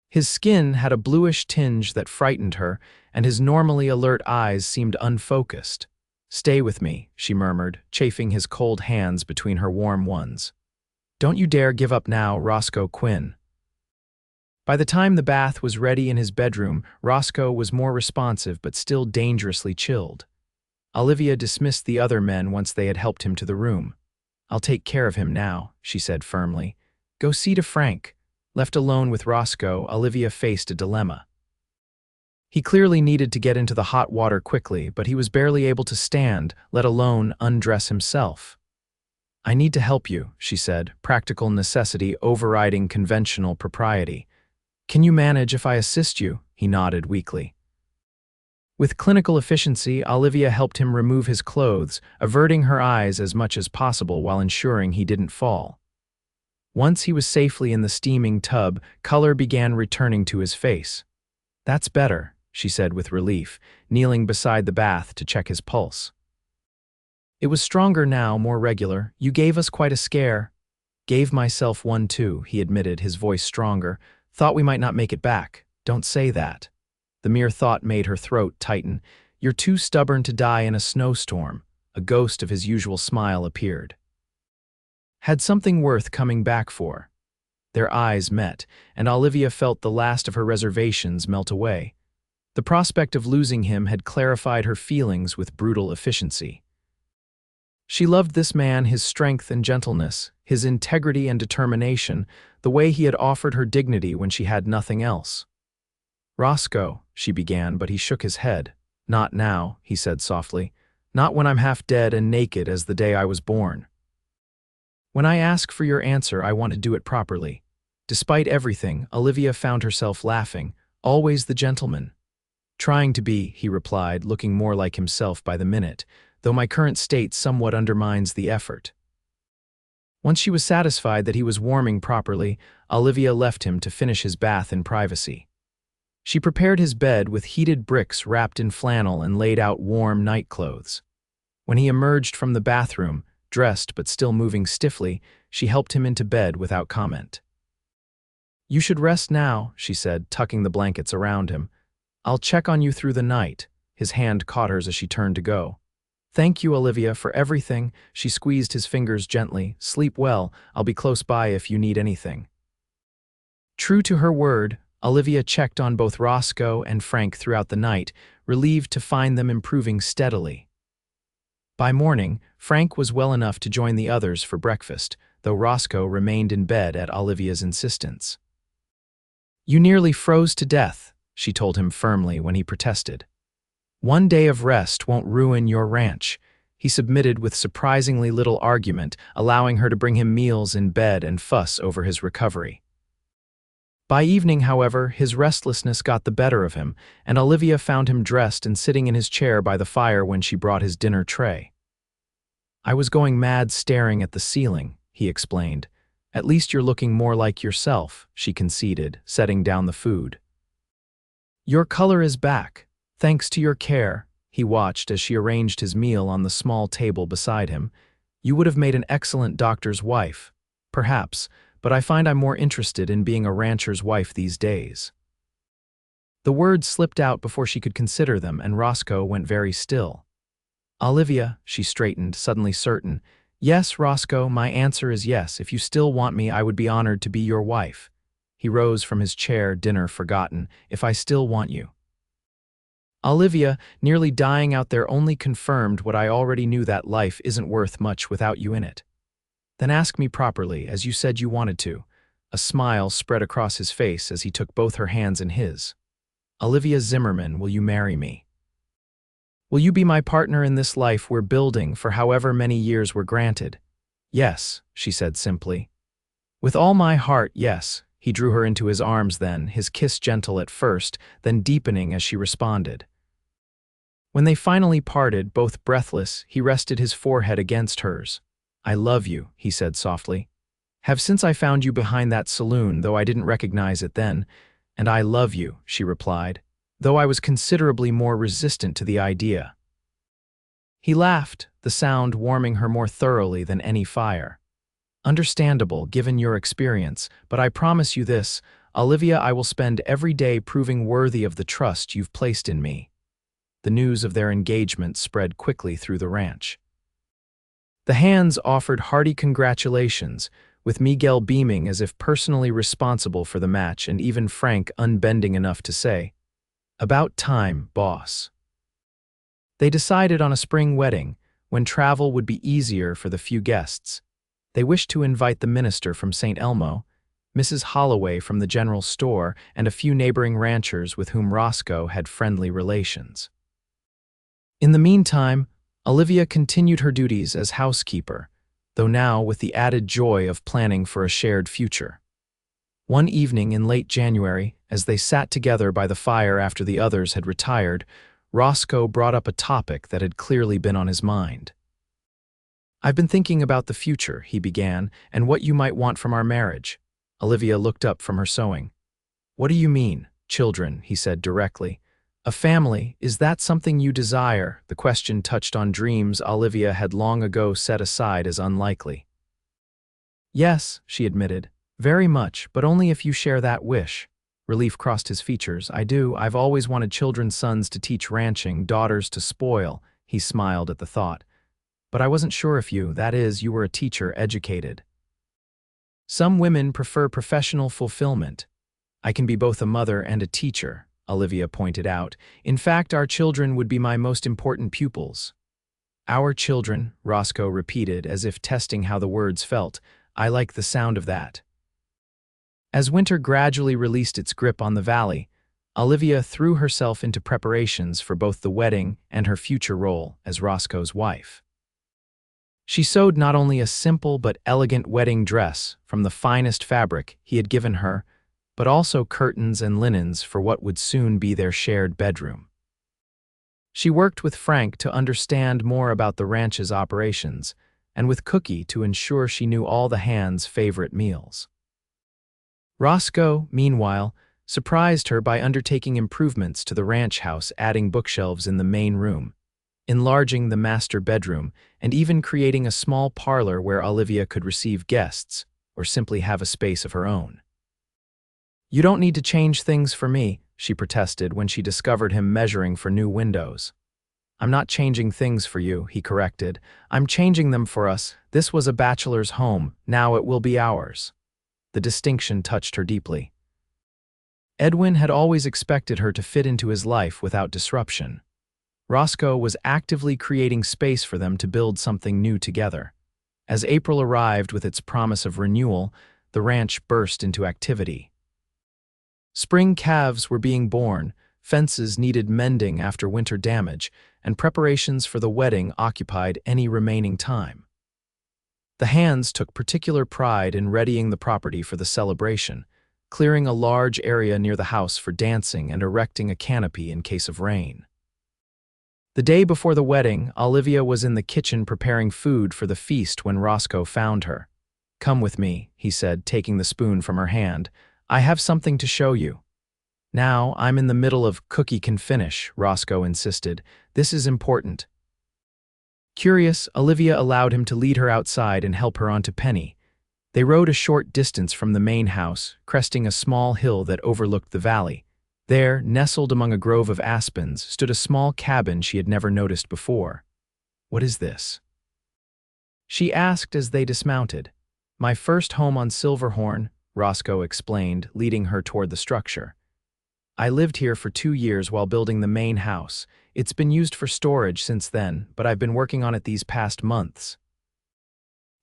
His skin had a bluish tinge that frightened her, and his normally alert eyes seemed unfocused. "Stay with me," she murmured, chafing his cold hands between her warm ones. "Don't you dare give up now, Roscoe Quinn." By the time the bath was ready in his bedroom, Roscoe was more responsive but still dangerously chilled. Olivia dismissed the other men once they had helped him to the room. "I'll take care of him now," she said firmly. "Go see to Frank." Left alone with Roscoe, Olivia faced a dilemma. He clearly needed to get into the hot water quickly, but he was barely able to stand, let alone undress himself. "I need to help you," she said, practical necessity overriding conventional propriety. "Can you manage if I assist you?" He nodded weakly. With clinical efficiency, Olivia helped him remove his clothes, averting her eyes as much as possible while ensuring he didn't fall. Once he was safely in the steaming tub, color began returning to his face. "That's better," she said with relief, kneeling beside the bath to check his pulse. "It was stronger now, more regular. You gave us quite a scare." "Gave myself one too," he admitted, his voice stronger. "Thought we might not make it back." "Don't say that." The mere thought made her throat tighten. "You're too stubborn to die in a snowstorm." A ghost of his usual smile appeared. Had something worth coming back for? Their eyes met, and Olivia felt the last of her reservations melt away. The prospect of losing him had clarified her feelings with brutal efficiency. She loved this man, his strength and gentleness, his integrity and determination, the way he had offered her dignity when she had nothing else. "Roscoe," she began, but he shook his head. "Not now," he said softly. "Not when I'm half dead and naked as the day I was born. When I ask for your answer, I want to do it properly." Despite everything, Olivia found herself laughing, always the gentleman. "Trying to be," he replied, looking more like himself by the minute, "though my current state somewhat undermines the effort." Once she was satisfied that he was warming properly, Olivia left him to finish his bath in privacy. She prepared his bed with heated bricks wrapped in flannel and laid out warm night clothes. When he emerged from the bathroom, dressed but still moving stiffly, she helped him into bed without comment. "You should rest now," she said, tucking the blankets around him. "I'll check on you through the night." His hand caught hers as she turned to go. "Thank you, Olivia, for everything." She squeezed his fingers gently. "Sleep well. I'll be close by if you need anything." True to her word, Olivia checked on both Roscoe and Frank throughout the night, relieved to find them improving steadily. By morning, Frank was well enough to join the others for breakfast, though Roscoe remained in bed at Olivia's insistence. "You nearly froze to death," she told him firmly when he protested. "One day of rest won't ruin your ranch." He submitted with surprisingly little argument, allowing her to bring him meals in bed and fuss over his recovery. By evening, however, his restlessness got the better of him, and Olivia found him dressed and sitting in his chair by the fire when she brought his dinner tray. "I was going mad staring at the ceiling," he explained. "At least you're looking more like yourself," she conceded, setting down the food. "Your color is back, thanks to your care." He watched as she arranged his meal on the small table beside him. "You would have made an excellent doctor's wife. Perhaps, but I find I'm more interested in being a rancher's wife these days." The words slipped out before she could consider them, and Roscoe went very still. "Olivia," she straightened, suddenly certain. "Yes, Roscoe, my answer is yes. If you still want me, I would be honored to be your wife." He rose from his chair, dinner forgotten. "If I still want you." Olivia, nearly dying out there, only confirmed what I already knew, that life isn't worth much without you in it. "Then ask me properly, as you said you wanted to." A smile spread across his face as he took both her hands in his. "Olivia Zimmerman, will you marry me? Will you be my partner in this life we're building for however many years we're granted?" "Yes," she said simply. "With all my heart, yes." He drew her into his arms then, his kiss gentle at first, then deepening as she responded. When they finally parted, both breathless, he rested his forehead against hers. "I love you," he said softly. "Have since I found you behind that saloon, though I didn't recognize it then. And I love you," she replied, though I was considerably more resistant to the idea. He laughed, the sound warming her more thoroughly than any fire. "Understandable, given your experience, but I promise you this, Olivia, I will spend every day proving worthy of the trust you've placed in me." The news of their engagement spread quickly through the ranch. The hands offered hearty congratulations, with Miguel beaming as if personally responsible for the match, and even Frank unbending enough to say, "About time, boss." They decided on a spring wedding, when travel would be easier for the few guests. They wished to invite the minister from St. Elmo, Mrs. Holloway from the general store, and a few neighboring ranchers with whom Roscoe had friendly relations. In the meantime, Olivia continued her duties as housekeeper, though now with the added joy of planning for a shared future. One evening in late January, as they sat together by the fire after the others had retired, Roscoe brought up a topic that had clearly been on his mind. "I've been thinking about the future," he began, "and what you might want from our marriage." Olivia looked up from her sewing. "What do you mean, children?" he said directly. "A family, is that something you desire?" The question touched on dreams Olivia had long ago set aside as unlikely. "Yes," she admitted, "very much, but only if you share that wish." Relief crossed his features. I do. I've always wanted children's sons to teach ranching, daughters to spoil. He smiled at the thought. But I wasn't sure if that is, you were a teacher, educated. Some women prefer professional fulfillment. I can be both a mother and a teacher, Olivia pointed out. In fact, our children would be my most important pupils. Our children, Roscoe repeated, as if testing how the words felt. I like the sound of that. As winter gradually released its grip on the valley, Olivia threw herself into preparations for both the wedding and her future role as Roscoe's wife. She sewed not only a simple but elegant wedding dress from the finest fabric he had given her, but also curtains and linens for what would soon be their shared bedroom. She worked with Frank to understand more about the ranch's operations, and with Cookie to ensure she knew all the hands' favorite meals. Roscoe, meanwhile, surprised her by undertaking improvements to the ranch house, adding bookshelves in the main room, enlarging the master bedroom, and even creating a small parlor where Olivia could receive guests or simply have a space of her own. You don't need to change things for me, she protested when she discovered him measuring for new windows. I'm not changing things for you, he corrected. I'm changing them for us. This was a bachelor's home. Now it will be ours. The distinction touched her deeply. Edwin had always expected her to fit into his life without disruption. Roscoe was actively creating space for them to build something new together. As April arrived with its promise of renewal, the ranch burst into activity. Spring calves were being born, fences needed mending after winter damage, and preparations for the wedding occupied any remaining time. The hands took particular pride in readying the property for the celebration, clearing a large area near the house for dancing and erecting a canopy in case of rain. The day before the wedding, Olivia was in the kitchen preparing food for the feast when Roscoe found her. Come with me, he said, taking the spoon from her hand. I have something to show you. Now, I'm in the middle of Cookie can finish, Roscoe insisted. This is important. Curious, Olivia allowed him to lead her outside and help her onto Penny. They rode a short distance from the main house, cresting a small hill that overlooked the valley. There, nestled among a grove of aspens, stood a small cabin she had never noticed before. What is this? She asked as they dismounted. My first home on Silverhorn, Roscoe explained, leading her toward the structure. I lived here for 2 years while building the main house. It's been used for storage since then, but I've been working on it these past months.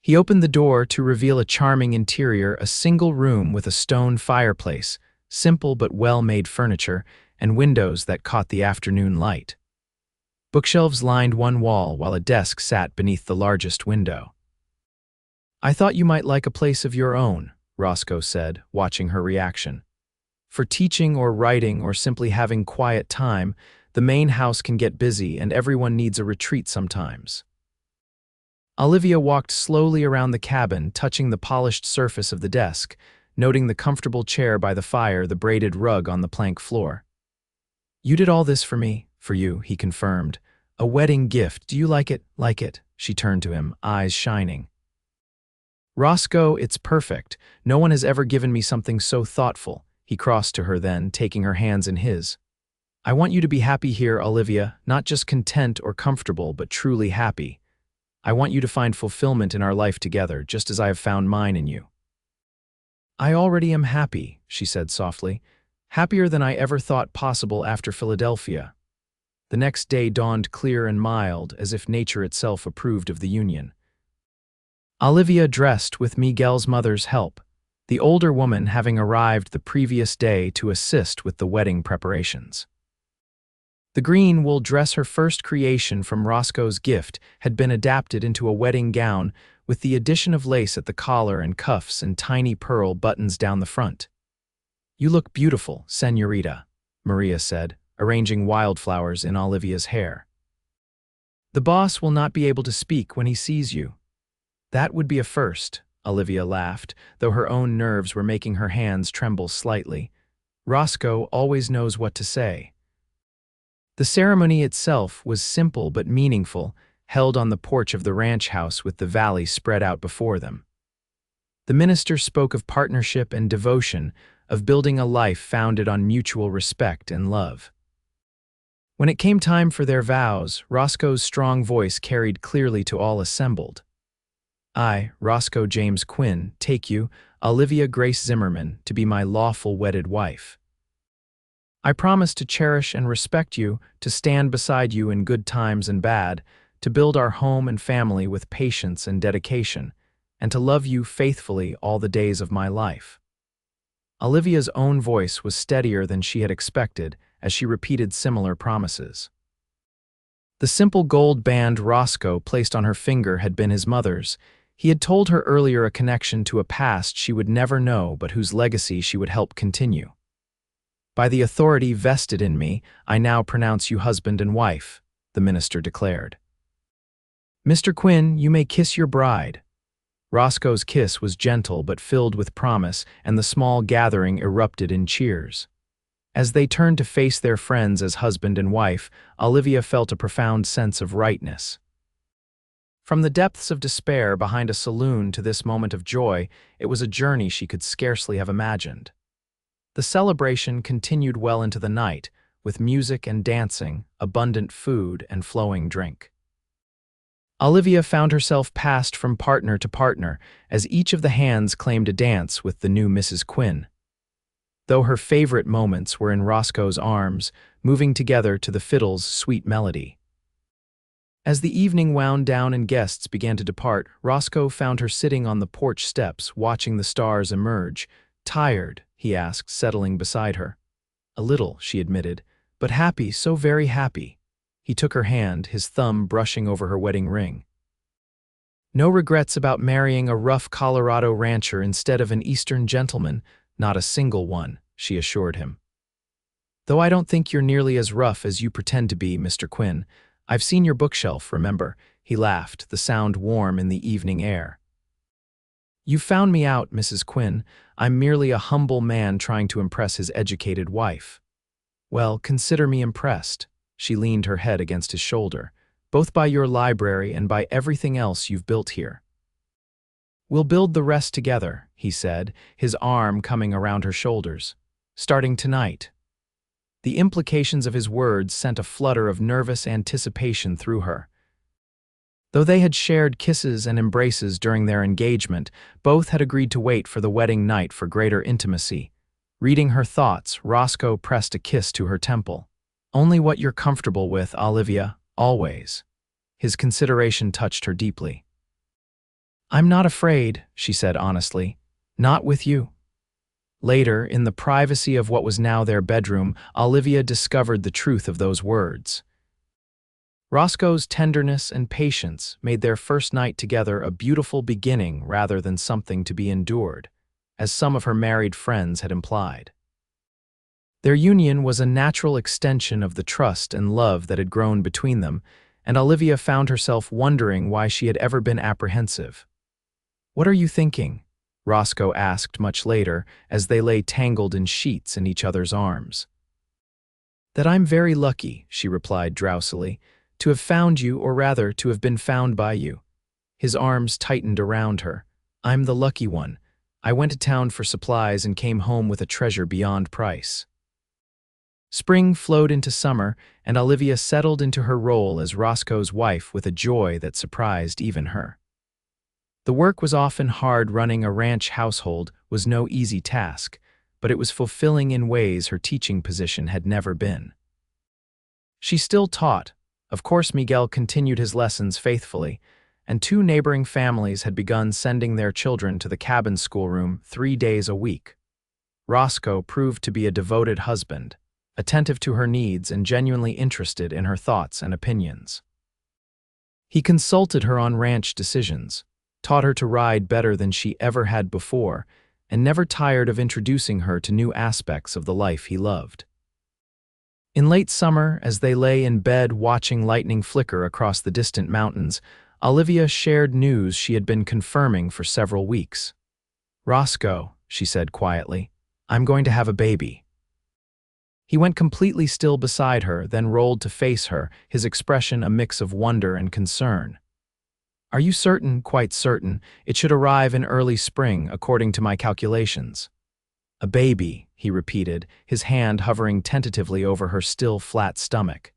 He opened the door to reveal a charming interior, a single room with a stone fireplace, simple but well-made furniture, and windows that caught the afternoon light. Bookshelves lined one wall while a desk sat beneath the largest window. I thought you might like a place of your own, Roscoe said, watching her reaction. For teaching or writing or simply having quiet time, the main house can get busy and everyone needs a retreat sometimes. Olivia walked slowly around the cabin, touching the polished surface of the desk, noting the comfortable chair by the fire, the braided rug on the plank floor. You did all this for me, for you, he confirmed. A wedding gift. Do you like it? Like it? She turned to him, eyes shining. Roscoe, it's perfect. No one has ever given me something so thoughtful. He crossed to her then, taking her hands in his. I want you to be happy here, Olivia, not just content or comfortable, but truly happy. I want you to find fulfillment in our life together, just as I have found mine in you. I already am happy, she said softly, happier than I ever thought possible after Philadelphia. The next day dawned clear and mild, as if nature itself approved of the union. Olivia dressed with Miguel's mother's help, the older woman having arrived the previous day to assist with the wedding preparations. The green wool dress, her first creation from Roscoe's gift, had been adapted into a wedding gown with the addition of lace at the collar and cuffs and tiny pearl buttons down the front. You look beautiful, señorita, Maria said, arranging wildflowers in Olivia's hair. The boss will not be able to speak when he sees you. That would be a first, Olivia laughed, though her own nerves were making her hands tremble slightly. Roscoe always knows what to say. The ceremony itself was simple but meaningful, held on the porch of the ranch house with the valley spread out before them. The minister spoke of partnership and devotion, of building a life founded on mutual respect and love. When it came time for their vows, Roscoe's strong voice carried clearly to all assembled. I, Roscoe James Quinn, take you, Olivia Grace Zimmerman, to be my lawful wedded wife. I promise to cherish and respect you, to stand beside you in good times and bad, to build our home and family with patience and dedication, and to love you faithfully all the days of my life. Olivia's own voice was steadier than she had expected as she repeated similar promises. The simple gold band Roscoe placed on her finger had been his mother's. He had told her earlier a connection to a past she would never know but whose legacy she would help continue. By the authority vested in me, I now pronounce you husband and wife, the minister declared. Mr. Quinn, you may kiss your bride. Roscoe's kiss was gentle but filled with promise, and the small gathering erupted in cheers. As they turned to face their friends as husband and wife, Olivia felt a profound sense of rightness. From the depths of despair behind a saloon to this moment of joy, it was a journey she could scarcely have imagined. The celebration continued well into the night, with music and dancing, abundant food, and flowing drink. Olivia found herself passed from partner to partner as each of the hands claimed a dance with the new Mrs. Quinn. Though her favorite moments were in Roscoe's arms, moving together to the fiddle's sweet melody. As the evening wound down and guests began to depart, Roscoe found her sitting on the porch steps, watching the stars emerge. Tired, he asked, settling beside her. A little, she admitted, but happy, so very happy. He took her hand, his thumb brushing over her wedding ring. No regrets about marrying a rough Colorado rancher instead of an Eastern gentleman, not a single one, she assured him. Though I don't think you're nearly as rough as you pretend to be, Mr. Quinn. I've seen your bookshelf, remember? He laughed, the sound warm in the evening air. You found me out, Mrs. Quinn. I'm merely a humble man trying to impress his educated wife. Well, consider me impressed. She leaned her head against his shoulder, both by your library and by everything else you've built here. We'll build the rest together, he said, his arm coming around her shoulders. Starting tonight. The implications of his words sent a flutter of nervous anticipation through her. Though they had shared kisses and embraces during their engagement, both had agreed to wait for the wedding night for greater intimacy. Reading her thoughts, Roscoe pressed a kiss to her temple. Only what you're comfortable with, Olivia, always. His consideration touched her deeply. I'm not afraid, she said honestly. Not with you. Later, in the privacy of what was now their bedroom, Olivia discovered the truth of those words. Roscoe's tenderness and patience made their first night together a beautiful beginning rather than something to be endured, as some of her married friends had implied. Their union was a natural extension of the trust and love that had grown between them, and Olivia found herself wondering why she had ever been apprehensive. What are you thinking? Roscoe asked much later as they lay tangled in sheets in each other's arms. That I'm very lucky, she replied drowsily, to have found you, or rather, to have been found by you. His arms tightened around her. I'm the lucky one. I went to town for supplies and came home with a treasure beyond price. Spring flowed into summer, and Olivia settled into her role as Roscoe's wife with a joy that surprised even her. The work was often hard. Running a ranch household was no easy task, but it was fulfilling in ways her teaching position had never been. She still taught. Of course, Miguel continued his lessons faithfully, and 2 neighboring families had begun sending their children to the cabin schoolroom 3 days a week. Roscoe proved to be a devoted husband, attentive to her needs and genuinely interested in her thoughts and opinions. He consulted her on ranch decisions, taught her to ride better than she ever had before, and never tired of introducing her to new aspects of the life he loved. In late summer, as they lay in bed watching lightning flicker across the distant mountains, Olivia shared news she had been confirming for several weeks. Roscoe, she said quietly, I'm going to have a baby. He went completely still beside her, then rolled to face her, his expression a mix of wonder and concern. Are you certain, quite certain, it should arrive in early spring, according to my calculations? A baby, he repeated, his hand hovering tentatively over her still flat stomach.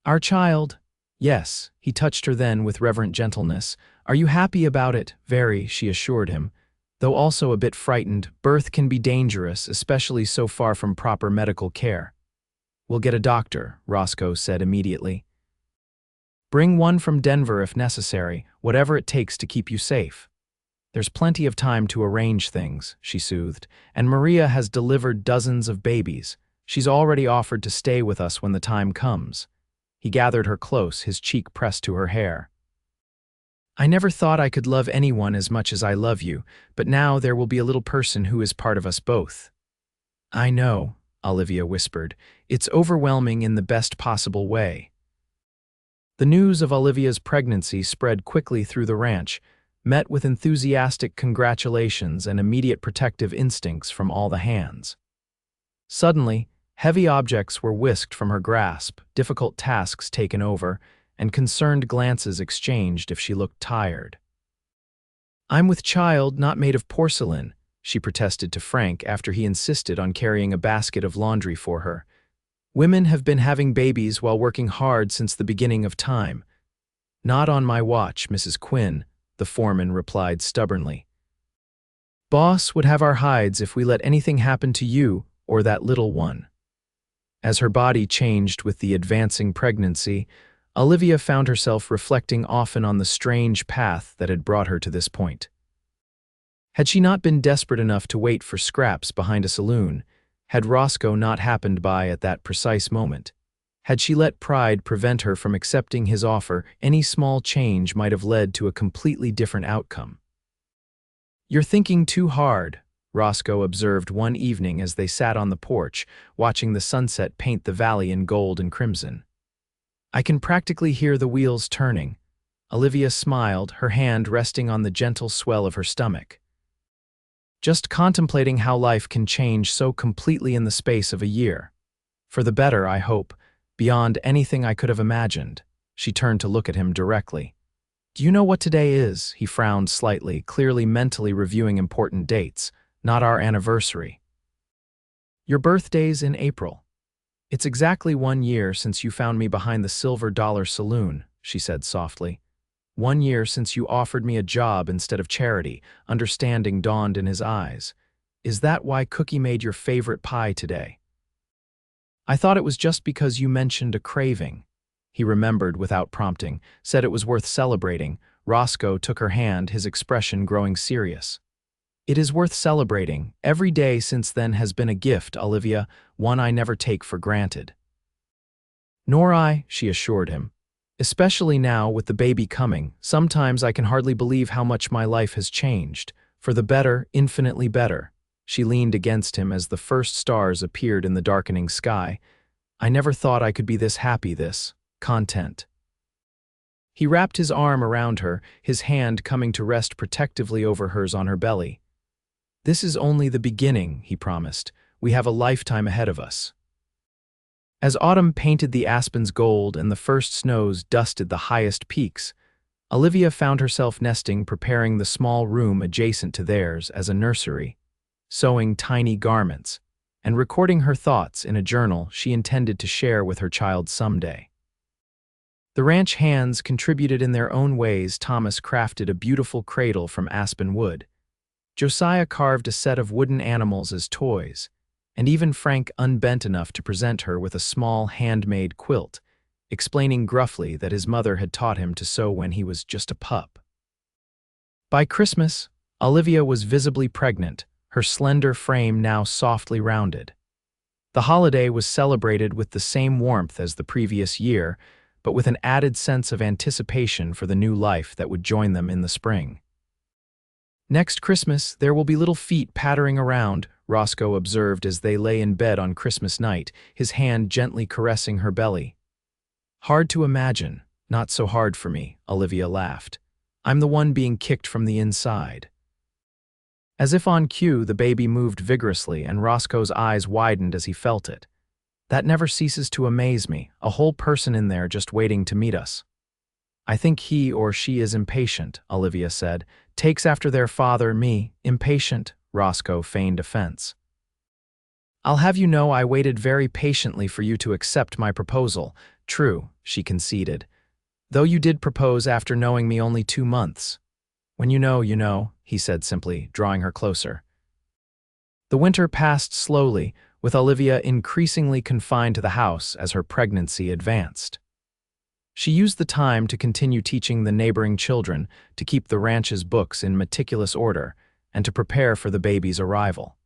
Our child. Yes, he touched her then with reverent gentleness. Are you happy about it? Very, she assured him. Though also a bit frightened, birth can be dangerous, especially so far from proper medical care. We'll get a doctor, Roscoe said immediately. Bring one from Denver if necessary, whatever it takes to keep you safe. There's plenty of time to arrange things, she soothed, and Maria has delivered dozens of babies. She's already offered to stay with us when the time comes. He gathered her close, his cheek pressed to her hair. I never thought I could love anyone as much as I love you, but now there will be a little person who is part of us both. I know, Olivia whispered. It's overwhelming in the best possible way. The news of Olivia's pregnancy spread quickly through the ranch, met with enthusiastic congratulations and immediate protective instincts from all the hands. Suddenly, heavy objects were whisked from her grasp, difficult tasks taken over, and concerned glances exchanged if she looked tired. I'm with child not made of porcelain, she protested to Frank after he insisted on carrying a basket of laundry for her. Women have been having babies while working hard since the beginning of time. Not on my watch, Mrs. Quinn, the foreman replied stubbornly. Boss would have our hides if we let anything happen to you or that little one. As her body changed with the advancing pregnancy, Olivia found herself reflecting often on the strange path that had brought her to this point. Had she not been desperate enough to wait for scraps behind a saloon, had Roscoe not happened by at that precise moment, had she let pride prevent her from accepting his offer, any small change might have led to a completely different outcome. You're thinking too hard, Roscoe observed one evening as they sat on the porch, watching the sunset paint the valley in gold and crimson. I can practically hear the wheels turning. Olivia smiled, her hand resting on the gentle swell of her stomach. Just contemplating how life can change so completely in the space of a year. For the better, I hope, beyond anything I could have imagined. She turned to look at him directly. Do you know what today is? He frowned slightly, clearly mentally reviewing important dates. Not our anniversary. Your birthday's in April. It's exactly 1 year since you found me behind the Silver Dollar Saloon, she said softly. 1 year since you offered me a job instead of charity. Understanding dawned in his eyes. Is that why Cookie made your favorite pie today? I thought it was just because you mentioned a craving. He remembered without prompting, said it was worth celebrating. Roscoe took her hand, his expression growing serious. It is worth celebrating. Every day since then has been a gift, Olivia, one I never take for granted. Nor I, she assured him. Especially now with the baby coming, sometimes I can hardly believe how much my life has changed. For the better, infinitely better. She leaned against him as the first stars appeared in the darkening sky. I never thought I could be this happy, this content. He wrapped his arm around her, his hand coming to rest protectively over hers on her belly. This is only the beginning, he promised. We have a lifetime ahead of us. As autumn painted the aspens gold and the first snows dusted the highest peaks, Olivia found herself nesting, preparing the small room adjacent to theirs as a nursery, sewing tiny garments, and recording her thoughts in a journal she intended to share with her child someday. The ranch hands contributed in their own ways. Thomas crafted a beautiful cradle from aspen wood. Josiah carved a set of wooden animals as toys, and even Frank unbent enough to present her with a small handmade quilt, explaining gruffly that his mother had taught him to sew when he was just a pup. By Christmas, Olivia was visibly pregnant, her slender frame now softly rounded. The holiday was celebrated with the same warmth as the previous year, but with an added sense of anticipation for the new life that would join them in the spring. Next Christmas, there will be little feet pattering around, Roscoe observed as they lay in bed on Christmas night, his hand gently caressing her belly. Hard to imagine, not so hard for me, Olivia laughed. I'm the one being kicked from the inside. As if on cue, the baby moved vigorously and Roscoe's eyes widened as he felt it. That never ceases to amaze me, a whole person in there just waiting to meet us. I think he or she is impatient, Olivia said. Takes after their father, me. Impatient, Roscoe feigned offense. "I'll have you know I waited very patiently for you to accept my proposal." "True," she conceded. "Though you did propose after knowing me only 2 months." "When you know," he said simply, drawing her closer. The winter passed slowly, with Olivia increasingly confined to the house as her pregnancy advanced. She used the time to continue teaching the neighboring children, to keep the ranch's books in meticulous order, and to prepare for the baby's arrival.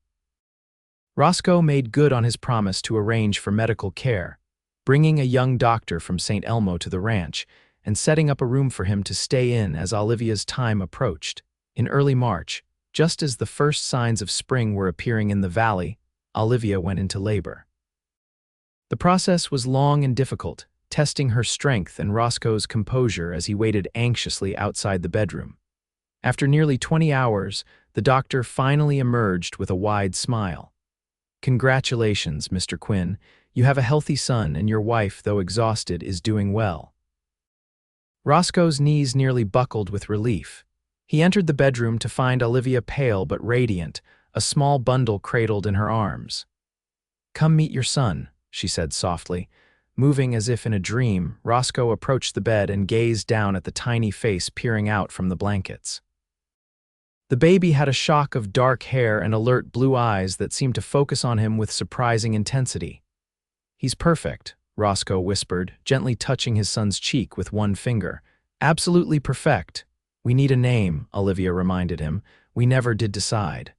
Roscoe made good on his promise to arrange for medical care, bringing a young doctor from St. Elmo to the ranch and setting up a room for him to stay in as Olivia's time approached. In early March, just as the first signs of spring were appearing in the valley, Olivia went into labor. The process was long and difficult, testing her strength and Roscoe's composure as he waited anxiously outside the bedroom. After nearly 20 hours, the doctor finally emerged with a wide smile. "Congratulations, Mr. Quinn. You have a healthy son, and your wife, though exhausted, is doing well." Roscoe's knees nearly buckled with relief. He entered the bedroom to find Olivia pale but radiant, a small bundle cradled in her arms. "Come meet your son," she said softly. Moving as if in a dream, Roscoe approached the bed and gazed down at the tiny face peering out from the blankets. The baby had a shock of dark hair and alert blue eyes that seemed to focus on him with surprising intensity. "He's perfect," Roscoe whispered, gently touching his son's cheek with one finger. "Absolutely perfect." "We need a name," Olivia reminded him. "We never did decide."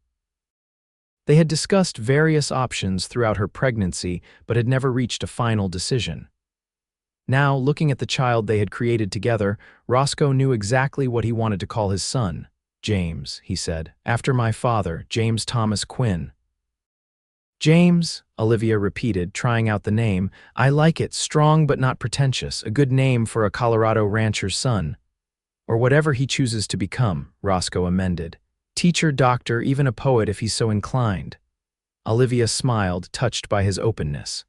They had discussed various options throughout her pregnancy, but had never reached a final decision. Now, looking at the child they had created together, Roscoe knew exactly what he wanted to call his son. "James," he said, "after my father, James Thomas Quinn." "James," Olivia repeated, trying out the name. "I like it, strong but not pretentious, a good name for a Colorado rancher's son." "Or whatever he chooses to become," Roscoe amended. "Teacher, doctor, even a poet if he's so inclined." Olivia smiled, touched by his openness.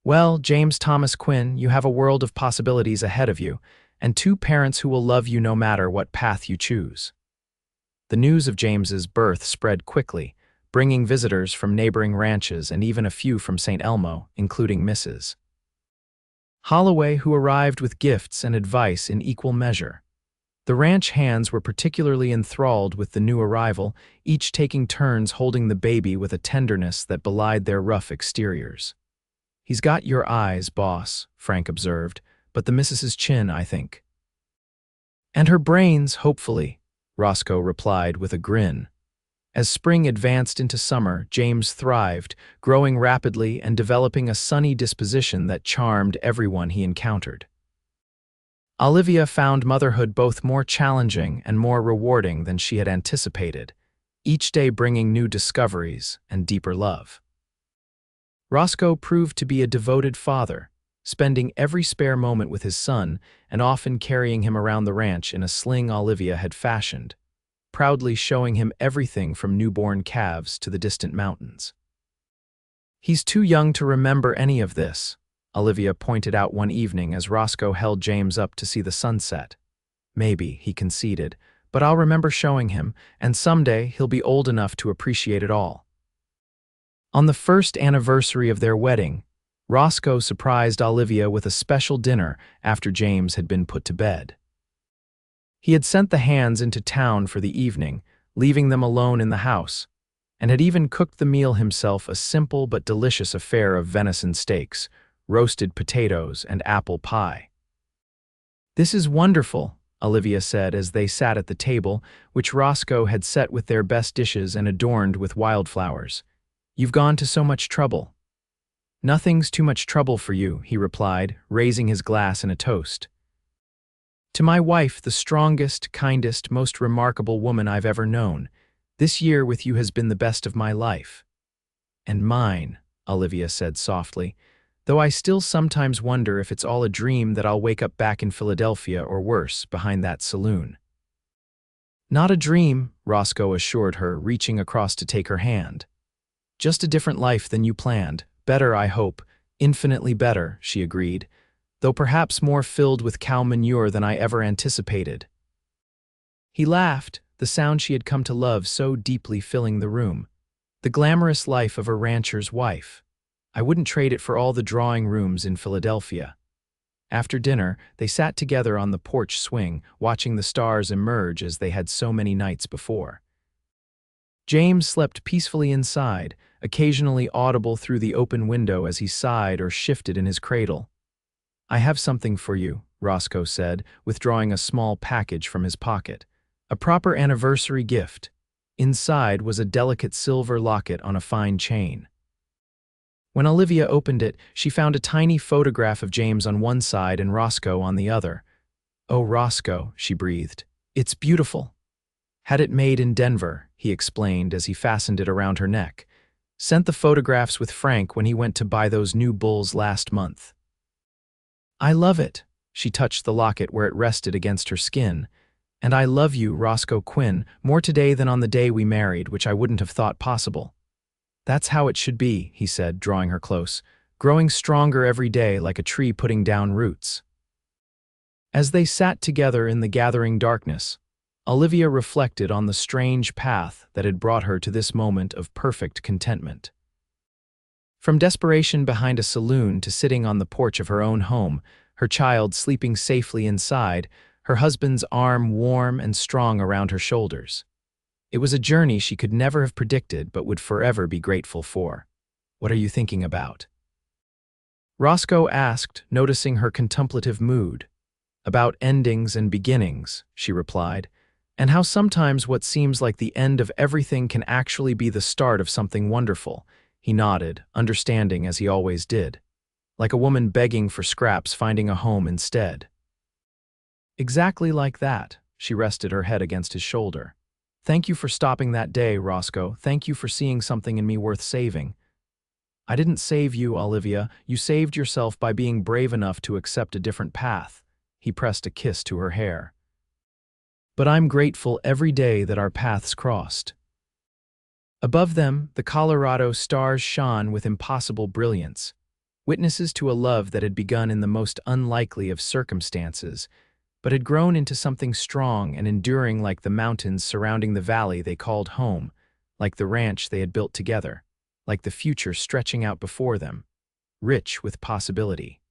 "Well, James Thomas Quinn, you have a world of possibilities ahead of you, and two parents who will love you no matter what path you choose." The news of James's birth spread quickly, bringing visitors from neighboring ranches and even a few from St. Elmo, including Mrs. Holloway, who arrived with gifts and advice in equal measure. The ranch hands were particularly enthralled with the new arrival, each taking turns holding the baby with a tenderness that belied their rough exteriors. "He's got your eyes, boss," Frank observed, "but the missus's chin, I think." "And her brains, hopefully," Roscoe replied with a grin. As spring advanced into summer, James thrived, growing rapidly and developing a sunny disposition that charmed everyone he encountered. Olivia found motherhood both more challenging and more rewarding than she had anticipated, each day bringing new discoveries and deeper love. Roscoe proved to be a devoted father, spending every spare moment with his son and often carrying him around the ranch in a sling Olivia had fashioned, proudly showing him everything from newborn calves to the distant mountains. "He's too young to remember any of this," Olivia pointed out one evening as Roscoe held James up to see the sunset. "Maybe," he conceded, "but I'll remember showing him, and someday he'll be old enough to appreciate it all." On the first anniversary of their wedding, Roscoe surprised Olivia with a special dinner after James had been put to bed. He had sent the hands into town for the evening, leaving them alone in the house, and had even cooked the meal himself, a simple but delicious affair of venison steaks, roasted potatoes, and apple pie. "This is wonderful," Olivia said as they sat at the table, which Roscoe had set with their best dishes and adorned with wildflowers. "You've gone to so much trouble." "Nothing's too much trouble for you," he replied, raising his glass in a toast. "To my wife, the strongest, kindest, most remarkable woman I've ever known. This year with you has been the best of my life." "And mine," Olivia said softly, "though I still sometimes wonder if it's all a dream that I'll wake up back in Philadelphia or worse, behind that saloon." "Not a dream," Roscoe assured her, reaching across to take her hand. "Just a different life than you planned. Better, I hope. Infinitely better," she agreed, "though perhaps more filled with cow manure than I ever anticipated." He laughed, the sound she had come to love so deeply filling the room. The glamorous life of a rancher's wife. I wouldn't trade it for all the drawing rooms in Philadelphia. After dinner, they sat together on the porch swing, watching the stars emerge as they had so many nights before. James slept peacefully inside, occasionally audible through the open window as he sighed or shifted in his cradle. "I have something for you," Roscoe said, withdrawing a small package from his pocket. A proper anniversary gift. Inside was a delicate silver locket on a fine chain. When Olivia opened it, she found a tiny photograph of James on one side and Roscoe on the other. "Oh, Roscoe," she breathed. "It's beautiful." "Had it made in Denver," he explained as he fastened it around her neck. "Sent the photographs with Frank when he went to buy those new bulls last month." "I love it." She touched the locket where it rested against her skin. "And I love you, Roscoe Quinn, more today than on the day we married, which I wouldn't have thought possible." "That's how it should be," he said, drawing her close, "growing stronger every day like a tree putting down roots." As they sat together in the gathering darkness, Olivia reflected on the strange path that had brought her to this moment of perfect contentment. From desperation behind a saloon to sitting on the porch of her own home, her child sleeping safely inside, her husband's arm warm and strong around her shoulders. It was a journey she could never have predicted but would forever be grateful for. "What are you thinking about?" Roscoe asked, noticing her contemplative mood. "About endings and beginnings," she replied, "and how sometimes what seems like the end of everything can actually be the start of something wonderful." He nodded, understanding as he always did. Like a woman begging for scraps finding a home instead. "Exactly like that." She rested her head against his shoulder. "Thank you for stopping that day, Roscoe. Thank you for seeing something in me worth saving." "I didn't save you, Olivia. You saved yourself by being brave enough to accept a different path." He pressed a kiss to her hair. "But I'm grateful every day that our paths crossed." Above them, the Colorado stars shone with impossible brilliance, witnesses to a love that had begun in the most unlikely of circumstances, but had grown into something strong and enduring, like the mountains surrounding the valley they called home, like the ranch they had built together, like the future stretching out before them, rich with possibility.